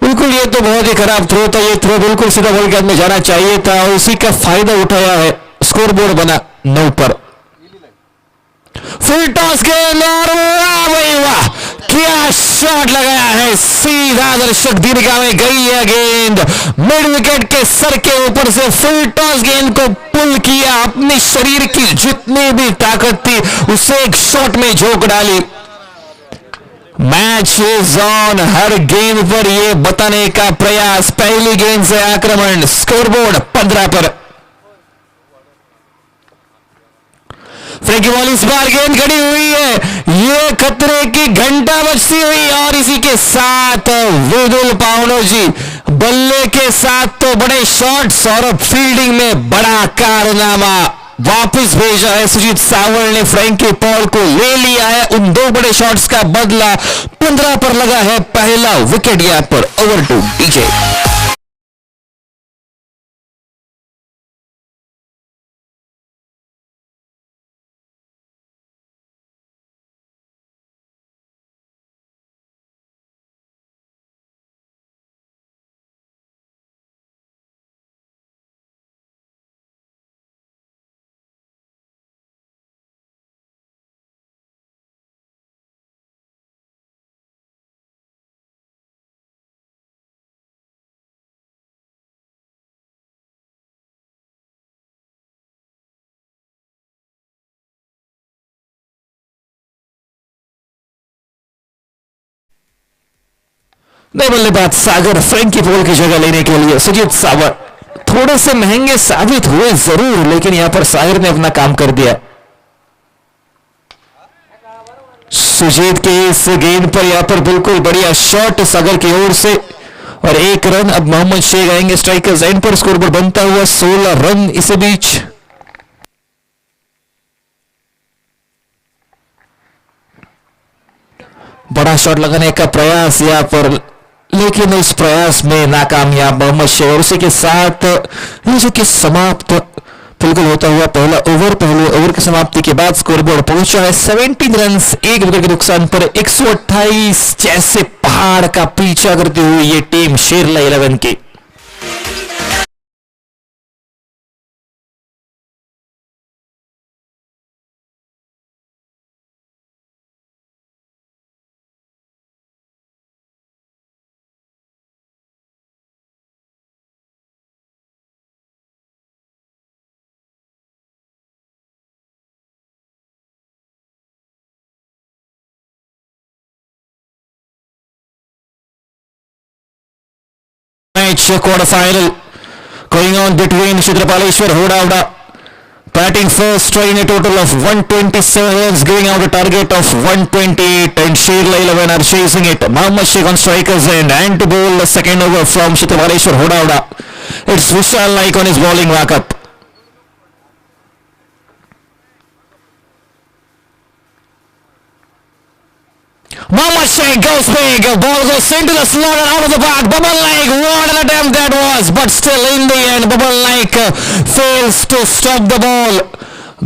बिल्कुल। ये तो बहुत ही खराब थ्रो था, ये थ्रो बिल्कुल सीधा बॉल के हाथ में जाना चाहिए था, और उसी का फायदा उठाया है। स्कोर बोर्ड बना 9 पर। फुल टॉस गेंद और वाह भाई वाह, क्या शॉट लगाया है, सीधा दर्शक दीर्घा में गई है गेंद, मिड विकेट के सर के ऊपर से फुल टॉस गेंद को पुल किया, अपने शरीर की जितनी भी ताकत थी उसे एक शॉट में झोंक डाली। मैच इज ऑन, हर गेंद पर यह बताने का प्रयास, पहली गेंद से आक्रमण। स्कोरबोर्ड 15 पर। फ्रैंकी बॉल इस बार गेंद खड़ी हुई है, ये खतरे की घंटा बजती हुई, और इसी के साथ विदुल पावनो जी बल्ले के साथ तो बड़े शॉट्स और फील्डिंग में बड़ा कारनामा। वापस भेजा है सुजीत सावल ने, फ्रैंकी पॉल को ले लिया है, उन 2 बड़े शॉट्स का बदला। 15 पर लगा है पहला विकेट यहाँ पर। Over two DJ. नए बल्लेबाज सागर फ्रैंकी पॉल की जगह लेने के लिए सुजीत सावर थोड़े से महंगे साबित हुए जरूर, लेकिन यहां पर सागर ने अपना काम कर दिया। सुजीत के इस गेंद पर यहां पर बिल्कुल बढ़िया शॉट सागर की ओर से, और 1 रन। अब मोहम्मद शेख आएंगे स्ट्राइकर्स एंड पर, स्कोर बनता हुआ 16 रन। इसी बीच बड़ा शॉट लगाने का प्रयास यहां पर, लेकिन उस प्रयास में नाकामयाब मोहम्मद शेख, और उसी के साथ ये जो कि समाप्त बिल्कुल होता हुआ पहला ओवर। पहले ओवर की समाप्ति के बाद स्कोरबोर्ड पहुंचा है 17 रन, 1 विकेट के नुकसान पर 128। जैसे पहाड़ का पीछा करती हुई ये टीम शेरला 11 की। Quarter final going on between Chitrapaleshwar Hodavda batting first, trying a total of 127 runs, giving out a target of 128, and Sherla 11 are chasing it. Mohammad Sheikh on strikers and to bowl the second over from Chitrapaleshwar Hodavda. It's Vishal Naik on his bowling backup. Mohammad Sheikh goes big, ball goes into the slot and out of the park. Babal Naik, what an attempt that was, but still in the end Babal Naik fails to stop the ball,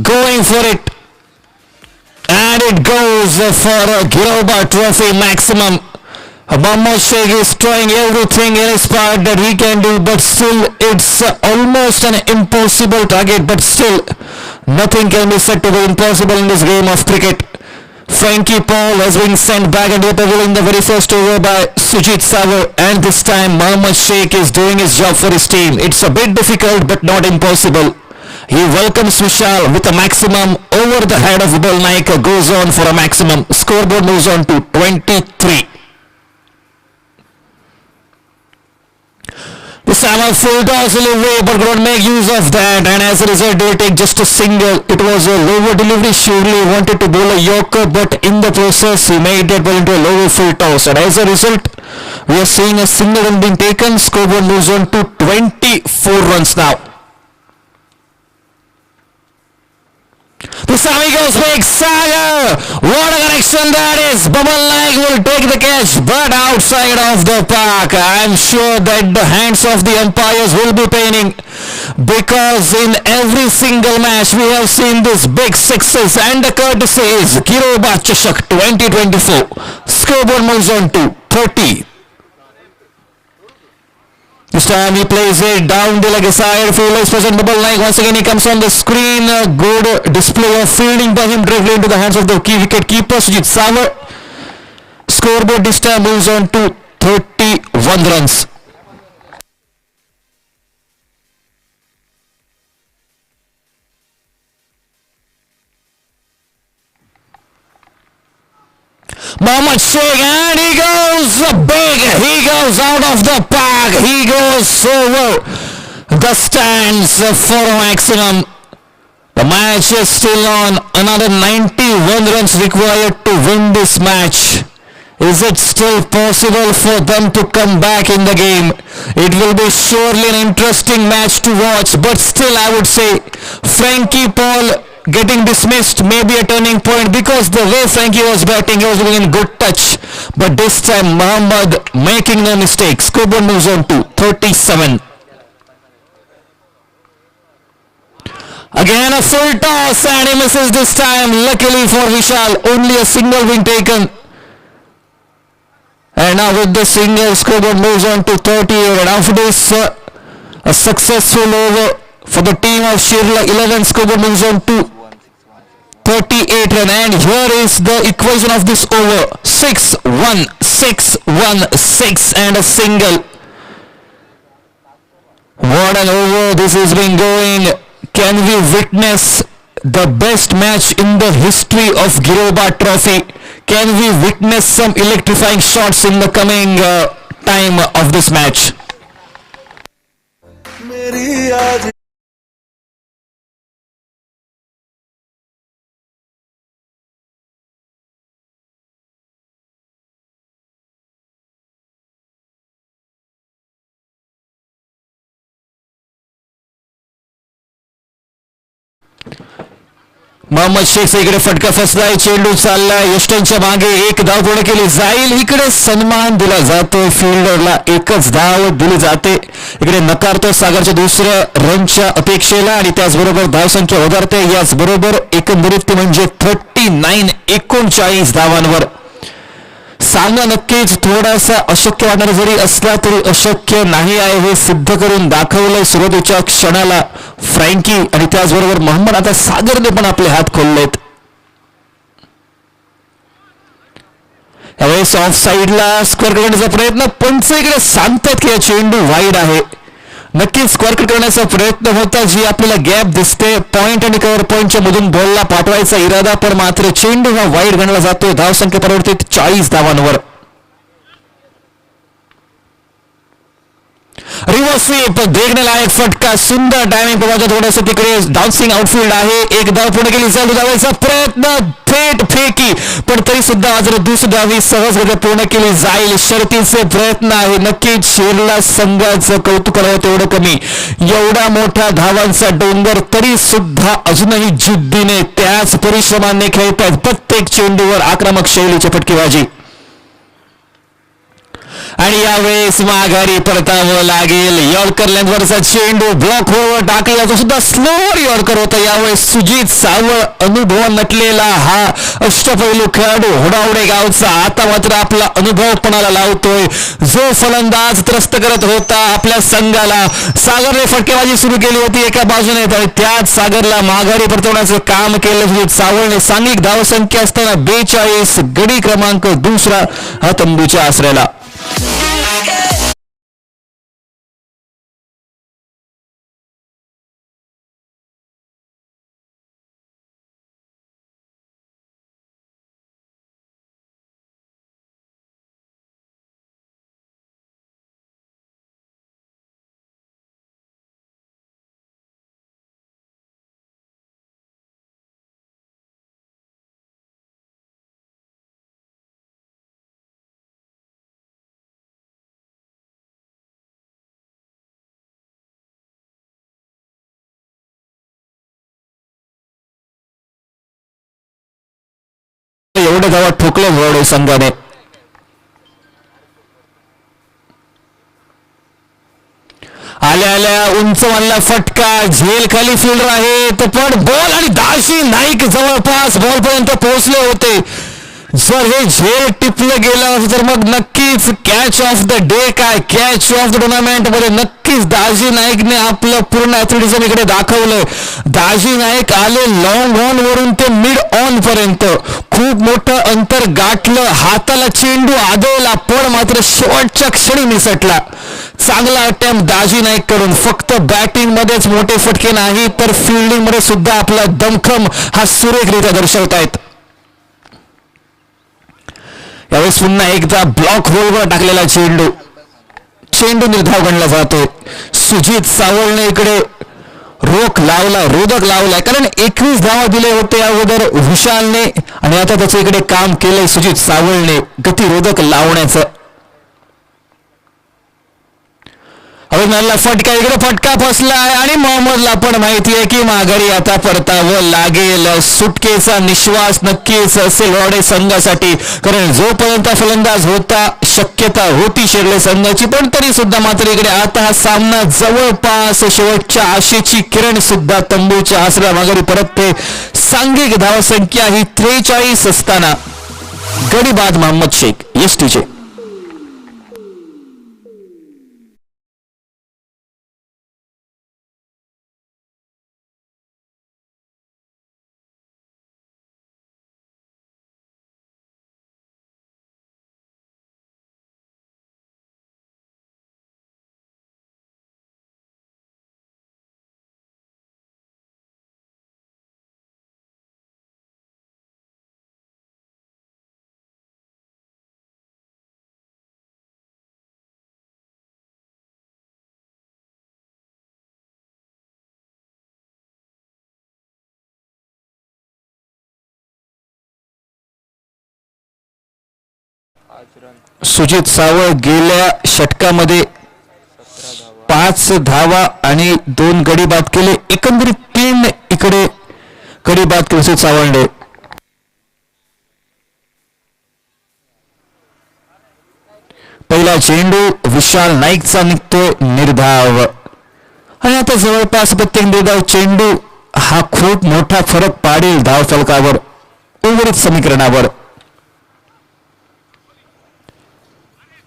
going for it, and it goes for a Giroba Trophy maximum. Mohammad Sheikh is trying everything in his part that he can do, but still it's almost an impossible target, but still nothing can be said to be impossible in this game of cricket. Frankie Paul has been sent back into the pavilion in the very first over by Sujit Savar, and this time Mohammad Sheikh is doing his job for his team. It's a bit difficult but not impossible. He welcomes Vishal with a maximum over the head of Vibal Naik, goes on for a maximum. Scoreboard moves on to 23. This time a full toss delivery, but couldn't make use of that, and as a result they will take just a single. It was a lower delivery. Surely wanted to bowl a yorker, but in the process he made that ball into a lower full toss, and as a result we are seeing a single run being taken. Scoreboard moves on to 24 runs now. This time he goes big. Sagar, what a connection that is. Vibal Naik will take the catch, but outside of the park. I'm sure that the hands of the umpires will be paining, because in every single match we have seen these big sixes, and the courtesy is Giroba Chashak 2024. Scoreboard moves on to 30. This time he plays it down the leg side. Fielder is present. Vibal Naik once again he comes on the screen. A good display of fielding by him, directly into the hands of the key wicket keeper Sujit Savar. Scoreboard this time moves on to 31 runs. Mohammad Sheikh, and he goes big. He goes out of the park. He goes over the stands for a maximum. The match is still on. Another 91 runs required to win this match. Is it still possible for them to come back in the game? It will be surely an interesting match to watch, but still I would say Frankie Paul getting dismissed may be a turning point, because the way Frankie was batting, he was doing in good touch, but this time Mohammad making no mistakes. Scoreboard moves on to 37. Again a full toss, and he misses this time. Luckily for Vishal, only a single being taken. And now with the single, scoreboard moves on to 38, and after this a successful over for the team of Shirla 11. Scoreboard moves on to 38 run, and here is the equation of this over: 6-1, 6-1, 6, and a single. What an over this has been going. Can we witness the best match in the history of Giroba Trophy? Can we witness some electrifying shots in the coming time of this match? Mohammed Shaikh इकडे फटका फसलाय. चेंडू चाललाय यष्टनच्या मागे. एक धाव पूर्ण केली जाईल. इकडे सन्मान दिला जातोय फिल्डरला. एकच धाव दिली जाते. इकडे नकारतो सागरच्या दुसऱ्या रनच्या अपेक्षेला, आणि त्याचबरोबर धावसंख्या उधारते. याचबरोबर एकंदरीत ती म्हणजे 39, 39 धावांवर. सामना नक्कीच थोडासा अशक्य वाटणारा जरी असला तरी अशक्य नाही आहे हे सिद्ध करून दाखवलंय सुरुवातीच्या क्षणाला फ्रँकी, आणि त्याचबरोबर मोहम्मद. आता सागरने पण आपले हात खोललेत. यावेळेस ऑफ साईडला स्क्वेअर करण्याचा प्रयत्न. पंच इकडे सांगतात की चेंडू वाईड आहे. नक्कीच स्क्वेअर करण्याचा प्रयत्न होता. जी आपल्याला गॅप दिसते पॉइंट आणि कव्हर पॉइंटच्या मधून बॉलला पाठवायचा इरादा, पण मात्र चेंडू हा वाईड गणला जातोय. धावसंख्या परिवर्तित 40 धावांवर. रिव्हर्स स्वीप, देखने लायक फटका. सुंदर टायमिंग प्रभाच्या थोडंसं तिकडे डान्सिंग आउटफील्ड आहे. एक धाव पुढे गेली. चालू धावायचा प्रयत्न, थेट फेकी, पण तरी सुद्धा आज दुसरी धावी सहजगत्या पूर्ण केली जाईल. शर्तीचे प्रयत्न आहे. नक्कीच शिरला संघाचं कौतुक करावं तेवढं कमी. एवढा मोठा धावांचा डोंगर तरी सुद्धा अजूनही जिद्दीने त्याच परिश्रमाने खेळतात. प्रत्येक चेंडूवर आक्रमक शैलीची फटकेबाजी. आणि यावेळेस माघारी परतावं लागेल. यॉर्कर लेंथवरचा चेंडू ब्लॉक वर टाकला, तो सुद्धा स्लोअर यॉर्कर होता. यावेळेस सुजित सावळ अनुभव नटलेला हा अष्टपैलू खेळाडू होडावडे गावचा आता मात्र आपला अनुभव पणाला लावतोय. जो फलंदाज त्रस्त करत होता आपल्या संघाला, सागरने फटकेबाजी सुरू केली होती एका बाजूने, तर त्याच सागरला माघारी परतवण्याचं काम केलं सुजित सावळने. सांघिक धावसंख्या असताना 42, गडी क्रमांक दुसरा हा तंबूच्या आसऱ्याला. एवढ्या धावा ठोकलं होडे संघाने. आल्या आल्या उंच मारला फटका, झेल खाली फिल्डर आहे तर पण बॉल आणि दाशी नाईक जवळपास बॉल पर्यंत पोहोचले होते. जर हे झेल टिपलं गेलं तर मग नक्कीच कॅच ऑफ द डे काय, कॅच ऑफ द टुर्नामेंट मध्ये नक्कीच दाजी नाईकने आपलं पूर्ण ऍथलेटिझम इकडे दाखवलंय. दाजी नाईक आले लॉंग ऑन वरून ते मिड ऑन पर्यंत, खूप मोठं अंतर गाठलं, हाताला चेंडू आदळला पण मात्र शेवटच्या क्षणी निसटला. चांगला अटेम्प्ट दाजी नाईक कडून. फक्त बॅटिंग मध्येच मोठे फटके नाही तर फिल्डिंग मध्ये सुद्धा आपला दमखम हा सुरेखरित्या दर्शवतायत. यावेळेस पुन्हा एकदा ब्लॉक होलवर टाकलेला चेंडू निर्धाव गणला जातोय. सुजित सावळने इकडे रोधक लावलाय, कारण 21 धावा दिले होते अगोदर विशालने आणि आता त्याच्या इकडे काम केलंय सुजित सावळने गतिरोधक लावण्याचं. अभिनंदनला फटका, इकडे फटका फसला आहे आणि मोहम्मदला पण माहिती आहे की माघारी आता परतावं लागेल. सुटकेचा निश्वास नक्कीच असेल वडे संघासाठी, कारण जोपर्यंत फलंदाज होता शक्यता होती शिरले संघाची, पण तरी सुद्धा मात्र इकडे आता हा सामना जवळपास शेवटच्या आशेची किरण सुद्धा तंबूच्या आसरा माघारी परतते. सांघिक धावसंख्या ही 43 असताना गडी बाद मोहम्मद शेख एसटीचे. सुजित सावळ गेल्या षटकामध्ये 5 धावा आणि 2 गडी बाद केले, एकंदरीत 3 इकडे गडी बाद केले सुजित सावळने. पहिला चेंडू विशाल नाईकचा निघतोय निर्धाव आणि आता जवळपास प्रत्येक निर्धाव चेंडू हा खूप मोठा फरक पाडेल धाव फलकावर, उर्वरित समीकरणावर.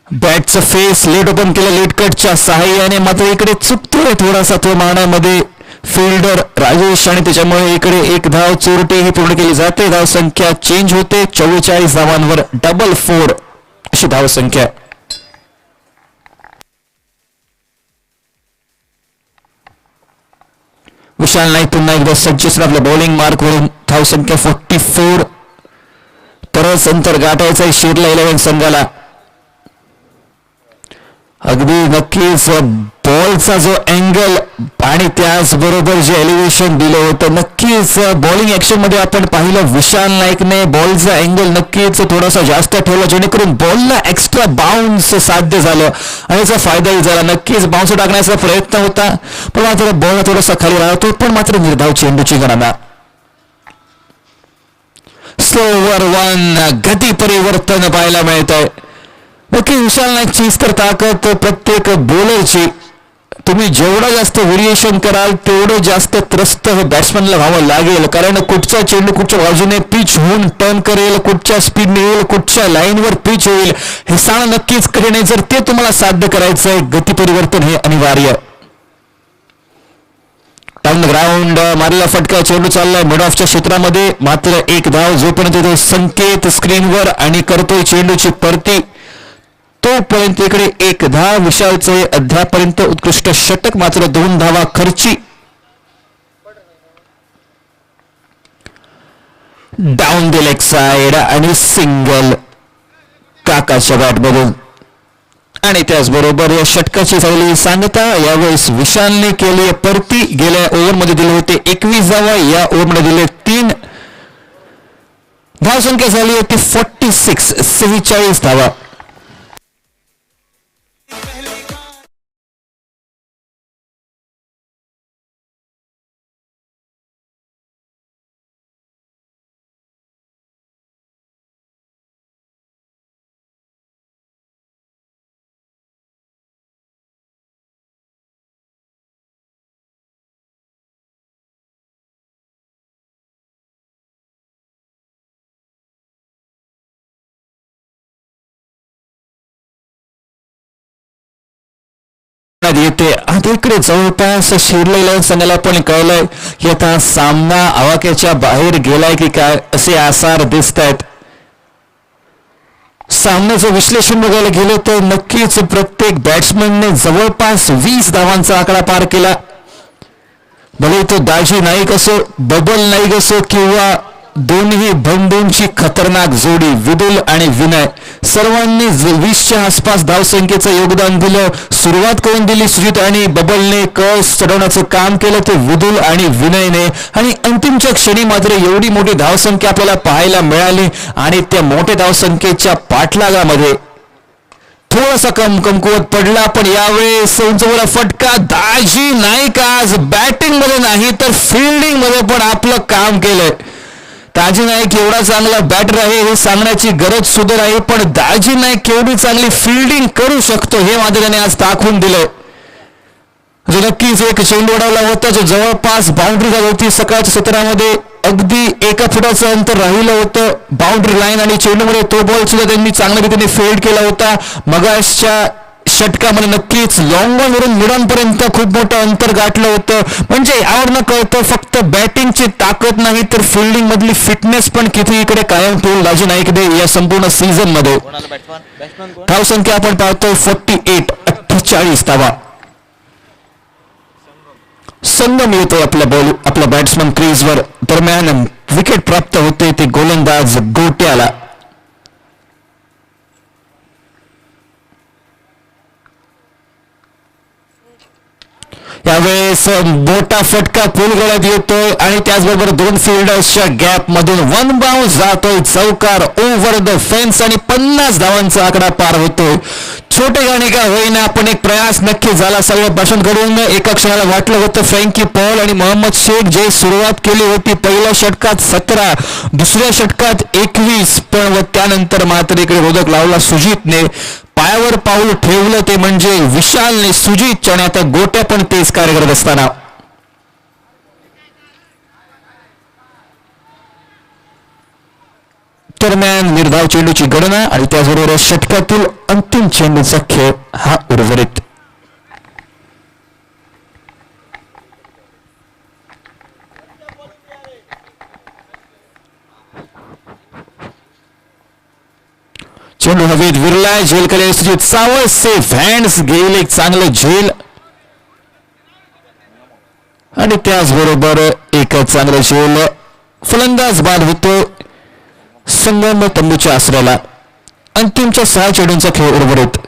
बॅटचं फेस लेट ओपन केलं लेट कटच्या सहाय्याने, मात्र इकडे चुकतोय थोडासा तो मारण्यामध्ये फिल्डर राजेश आणि त्याच्यामुळे इकडे 1 धाव चोरटी ही पूर्ण केली जाते. धाव संख्या चेंज होते, 44 धावांवर 4 अशी धाव संख्या. विशाल नाईक पुन्हा एकदा सज्ज आपल्या बॉलिंग मार्क वरून धाव संख्या 44, तरच अंतर गाठायचं आहे शिरला 11 संघाला. अगदी नक्कीच बॉलचा जो अँगल आणि त्याचबरोबर जे एलिव्हेशन दिलं होतं, नक्कीच बॉलिंग ऍक्शन मध्ये आपण पाहिलं विशाल नाईकने बॉलचा अँगल नक्कीच थोडासा जास्त ठेवला, जेणेकरून बॉलला एक्स्ट्रा बाउन्स साध्य झालं आणि याचा फायदाही झाला. नक्कीच बाउन्स टाकण्याचा प्रयत्न होता पण मात्र बॉल थोडासा खाली राहतो, पण मात्र निर्धाव चेंडूची गणना. स्लोवर 1 गती परिवर्तन पाहायला मिळत आहे. नक्की विशाल नाईकची तर ताकद प्रत्येक बॉलरची. तुम्ही जेवढा जास्त व्हेरिएशन कराल तेवढं जास्त त्रस्त हे बॅट्समॅनला व्हावं लागेल, कारण कुठचा चेंडू कुठच्या बाजूने पिच होऊन टर्न करेल, कुठच्या स्पीडने येईल, कुठच्या लाईनवर पिच होईल हे सांगणं नक्कीच कठीण आहे. जर ते तुम्हाला साध्य करायचं आहे, गती परिवर्तन हे अनिवार्य. टाउन ग्राउंड मारलेला फटका, चेंडू चाललाय मिड ऑफच्या क्षेत्रामध्ये, मात्र एक धाव जोपर्यंत तो संकेत स्क्रीनवर आणि करतोय चेंडूची परती, तोपर्यंत इकडे एक धाव विशालचे अद्यापर्यंत उत्कृष्ट षटक, मात्र 2 धावा खर्ची. डाऊन द लेग साइड आणि सिंगल काकाच्या बॅटमधून. आणि त्याचबरोबर या षटकाची झालेली सांगता. यावेळेस विशालने केली परती. गेल्या ओव्हरमध्ये दिले होते 21 धावा, या ओव्हरमध्ये दिले 3. धावसंख्या झाली होती 46 धावा. येते आता इकडे जवळपास शिरलेल्या संघाला पण कळलंय की आता सामना आवाक्याच्या बाहेर गेलाय की काय, असे आसार दिसत आहेत. सामन्याचं विश्लेषण बघायला गेलं तर नक्कीच प्रत्येक बॅट्समनने जवळपास 20 धावांचा आकडा पार केला. भले तो दाजी नाईक असो, बबल नाईक असो किंवा दोन्ही बंधूंची खतरनाक जोडी विदुल आणि विनय, सर्वांनी 20च्या आसपास धावसंख्येचं योगदान दिलं. सुरुवात करून दिली सुजित आणि बबलने, कस चढवण्याचं काम केलं ते विदुल आणि विनयने, आणि अंतिमच्या क्षणी मात्र एवढी मोठी धावसंख्या आपल्याला पाहायला मिळाली. आणि त्या मोठ्या धावसंख्येच्या पाठलागामध्ये थोडासा कमकुवत पडला, पण यावेळेस उंचवला फटका. दाजी नाईक आज बॅटिंग मध्ये नाही तर फिल्डिंग मध्ये पण आपलं काम केलंय. दाजी नाईक एवढा चांगला बॅटर आहे हे सांगण्याची गरज सुद्धा आहे, पण दाजी नाईक केवढी चांगली फिल्डिंग करू शकतो हे मात्र त्याने आज दाखवून दिलं. नक्कीच एक चेंडू उडवला होता जो जवळपास बाउंड्री झाली होती. सकाळच्या सत्रामध्ये अगदी 1 फुटाचं अंतर राहिलं होतं बाउंड्री लाईन आणि चेंडूमध्ये. तो बॉल सुद्धा त्यांनी चांगल्या रीतीने फेल्ड केला होता. मगाशच्या षटकामध्ये नक्कीच लॉंग ऑन वरून मिडॉन पर्यंत खूप मोठं अंतर गाठलं होतं. म्हणजे यावरनं कळतं फक्त बॅटिंगची ताकद नाही तर फिल्डिंग मधली फिटनेस पण किती इकडे कायम ठेवून दाजी नाईकने या संपूर्ण सीझन मध्ये. धावसंख्या आपण पाहतोय 48 धावा. संगम येतो आपला बॅट्समन क्रीजवर. दरम्यान विकेट प्राप्त होते ते गोलंदाज गोट्याला. यावेळेस मोठा फटका पूल गळ्यात येतोय आणि त्याचबरोबर 2 फिल्डर्सच्या गॅप मधून 1 बाउन्स जातोय चौकार ओव्हर द फेन्स आणि 50 धावांचा आकडा पार होतोय. छोटे गाणे का होईना पण एक प्रयास नक्की झाला सगळ्या बॅट्समनकडून. एका क्षणाला वाटलं होतं फ्रँकी पॉल आणि मोहम्मद शेख जे सुरुवात केली होती पहिल्या षटकात 17, दुसऱ्या षटकात 21, पण त्यानंतर मात्र इकडे रोधक लावला सुजितने. पायावर पाऊल ठेवलं ते म्हणजे विशालने सुजितच्या, आणि आता गोट्या पण तेच कार्य करत असताना दरम्यान निर्धाव चेंडूची गणना आणि त्याचबरोबर षटकातील अंतिम चेंडूचा खेळ हा उर्वरित. चेंडू हवेत विरलाय. झेलकडे सुजित सावळ सेफ हँड्स घेईल एक चांगलं झेल आणि त्याचबरोबर एक चांगलं झेल. फलंदाज बाद होतो संगम तंबूच्या आसऱ्याला. अंतिमच्या 6 चेंडूंचा खेळ उर्वरित.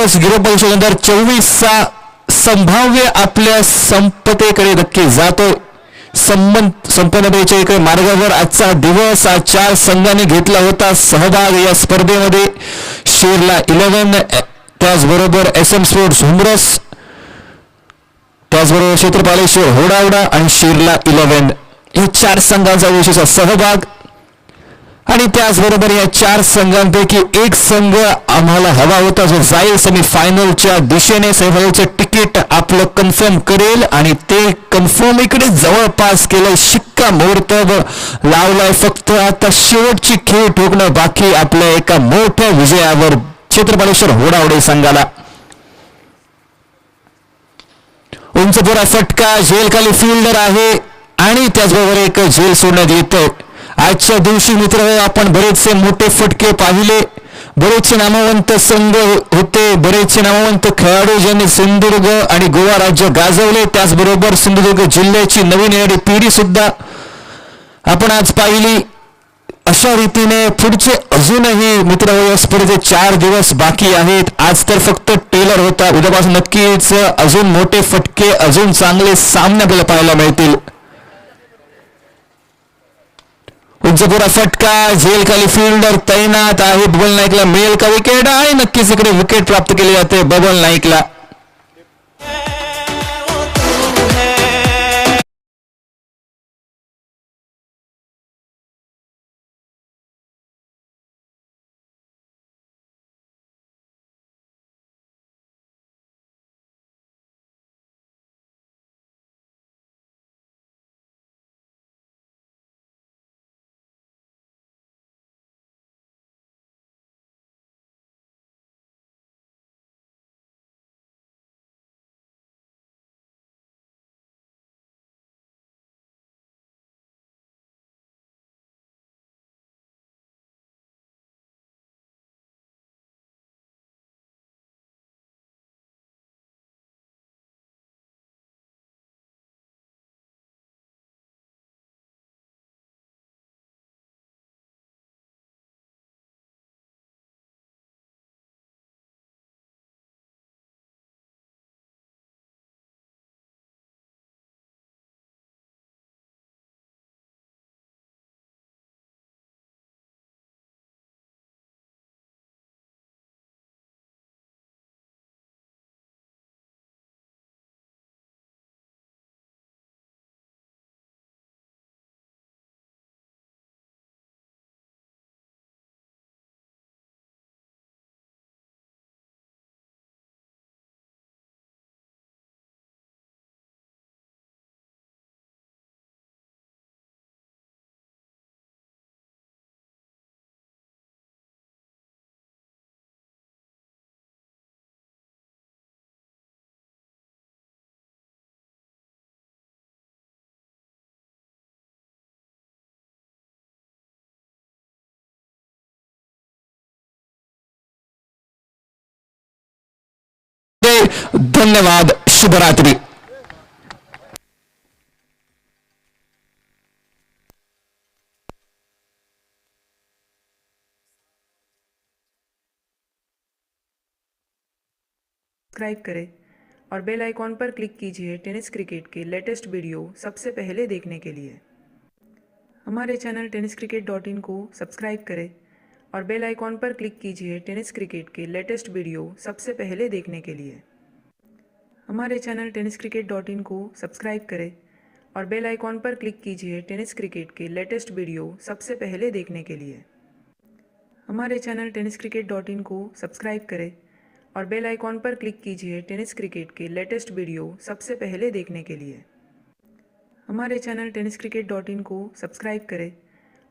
दिवस गिरोह परिषद 2024चा संभाव्य आपल्या संपतेकडे नक्की जातोय. संपन्नतेच्या इकडे मार्गावर आजचा दिवस. आज 4 संघांनी घेतला होता सहभाग या स्पर्धेमध्ये. शेरला 11, त्याचबरोबर SM स्पोर्ट्स हुमरस, त्याचबरोबर क्षेत्रपालेश्वर होडावडा आणि शेरला 11 हे 4 संघांचा विशेष सहभाग. आणि त्याचबरोबर या 4 संघांपैकी एक संघ आम्हाला हवा होता जो जाईल सेमीफायनलच्या दिशेने. सेमीफायनलचे तिकीट आपलं कन्फर्म करेल आणि ते कन्फर्म इकडे जवळपास केलंय. शिक्कामोर्तब लावलाय. फक्त आता शेवटची खेळ ठोकणं बाकी आपल्या एका मोठ्या विजयावर क्षेत्रपालेश्वर होडावडे संघाला. उंचपुरा फटका, झेलखाली फिल्डर आहे आणि त्याचबरोबर एक झेल सोडण्यात येतं. आजच्या दिवशी मित्र आपण बरेचसे मोठे फटके पाहिले. बरेचसे नामवंत संघ होते, बरेचसे नामवंत खेळाडू ज्यांनी सिंधुदुर्ग आणि गोवा राज्य गाजवले. त्याचबरोबर सिंधुदुर्ग जिल्ह्याची नवीन येणारी पिढी सुद्धा आपण आज पाहिली. अशा रीतीने पुढचे अजूनही मित्र या स्पर्धेचे 4 दिवस बाकी आहेत. आज तर फक्त टेलर होता. उद्यापासून नक्कीच अजून मोठे फटके, अजून चांगले सामने आपल्याला पाहायला मिळतील. उंचपुरा फटका, झेलखाली फिल्डर तैनात आहे. बबल नाईकला मिळेल का विकेट? आणि नक्कीच इकडे विकेट प्राप्त केली जाते बबल नाईकला. धन्यवाद. शुभरात्री. सब्सक्राइब करें और बेल आइकॉन पर क्लिक कीजिए टेनिस क्रिकेट के लेटेस्ट वीडियो सबसे पहले देखने के लिए. हमारे चैनल tenniscricket.in को सब्सक्राइब करें और बेल आइकॉन पर क्लिक कीजिए टेनिस क्रिकेट के लेटेस्ट वीडियो सबसे पहले देखने के लिए. हमारे चैनल tenniscricket.in को सब्सक्राइब करें और बेल आइकॉन पर क्लिक कीजिए टेनिस क्रिकेट के लेटेस्ट वीडियो सबसे पहले देखने के लिए. हमारे चैनल tenniscricket.in को सब्सक्राइब करें और बेल आइकॉन पर क्लिक कीजिए टेनिस क्रिकेट के लेटेस्ट वीडियो सबसे पहले देखने के लिए. हमारे चैनल tenniscricket.in को सब्सक्राइब करें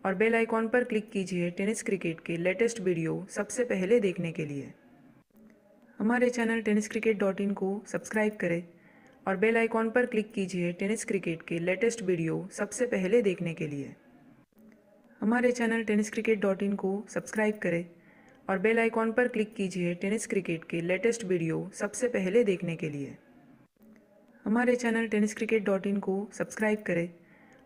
और बेल आइकॉन पर क्लिक कीजिए टेनिस क्रिकेट के लेटेस्ट वीडियो सबसे पहले देखने के लिए. हमारे चैनल tenniscricket.in को सब्सक्राइब करें और बेल आइकॉन पर क्लिक कीजिए टेनिस क्रिकेट के लेटेस्ट वीडियो सबसे पहले देखने के लिए. हमारे चैनल tenniscricket.in को सब्सक्राइब करें और बेल आइकॉन पर क्लिक कीजिए टेनिस क्रिकेट के लेटेस्ट वीडियो सबसे पहले देखने के लिए. हमारे चैनल tenniscricket.in को सब्सक्राइब करें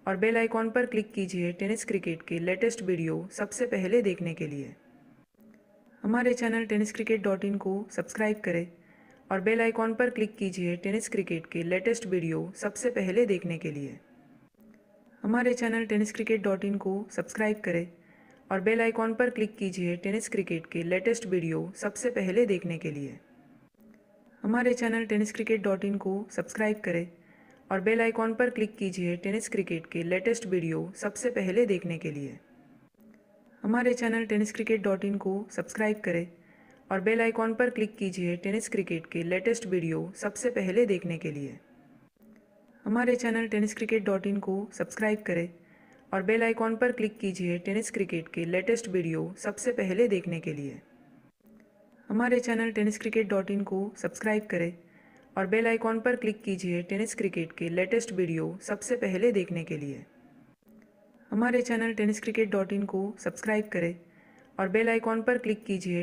और बेल आइकॉन पर क्लिक कीजिए टेनिस क्रिकेट के लेटेस्ट वीडियो सबसे पहले देखने के लिए. हमारे channel tennis cricket dot in को सब्सक्राइब करें और बेल आइकॉन पर क्लिक कीजिए टेनिस क्रिकेट के लेटेस्ट वीडियो सबसे पहले देखने के लिए। हमारे channel tennis cricket dot in को सब्सक्राइब करें और बेल आइकॉन पर क्लिक कीजिए टेनिस क्रिकेट के लेटेस्ट वीडियो सबसे पहले देखने के लिए। हमारे channel tennis cricket dot in को सब्सक्राइब करें और बेल आइकॉन पर क्लिक कीजिए टेनिस क्रिकेट के लेटेस्ट वीडियो सबसे पहले देखने के लिए। हमारे channel tennis cricket dot in को सब्सक्राइब करें और बेल आइकॉन पर क्लिक कीजिए टेनिस क्रिकेट के लेटेस्ट वीडियो सबसे पहले देखने के लिए। हमारे channel tennis cricket dot in को सब्सक्राइब करें और बेल आइकॉन पर क्लिक कीजिए टेनिस क्रिकेट के लेटेस्ट वीडियो सबसे पहले देखने के लिए। हमारे channel tennis cricket dot in को सब्सक्राइब करें और बेल आइकॉन पर क्लिक कीजिए टेनिस क्रिकेट के लेटेस्ट वीडियो सबसे पहले देखने के लिए। हमारे channel tennis cricket dot in को सब्सक्राइब करें और बेल आइकॉन पर क्लिक कीजिए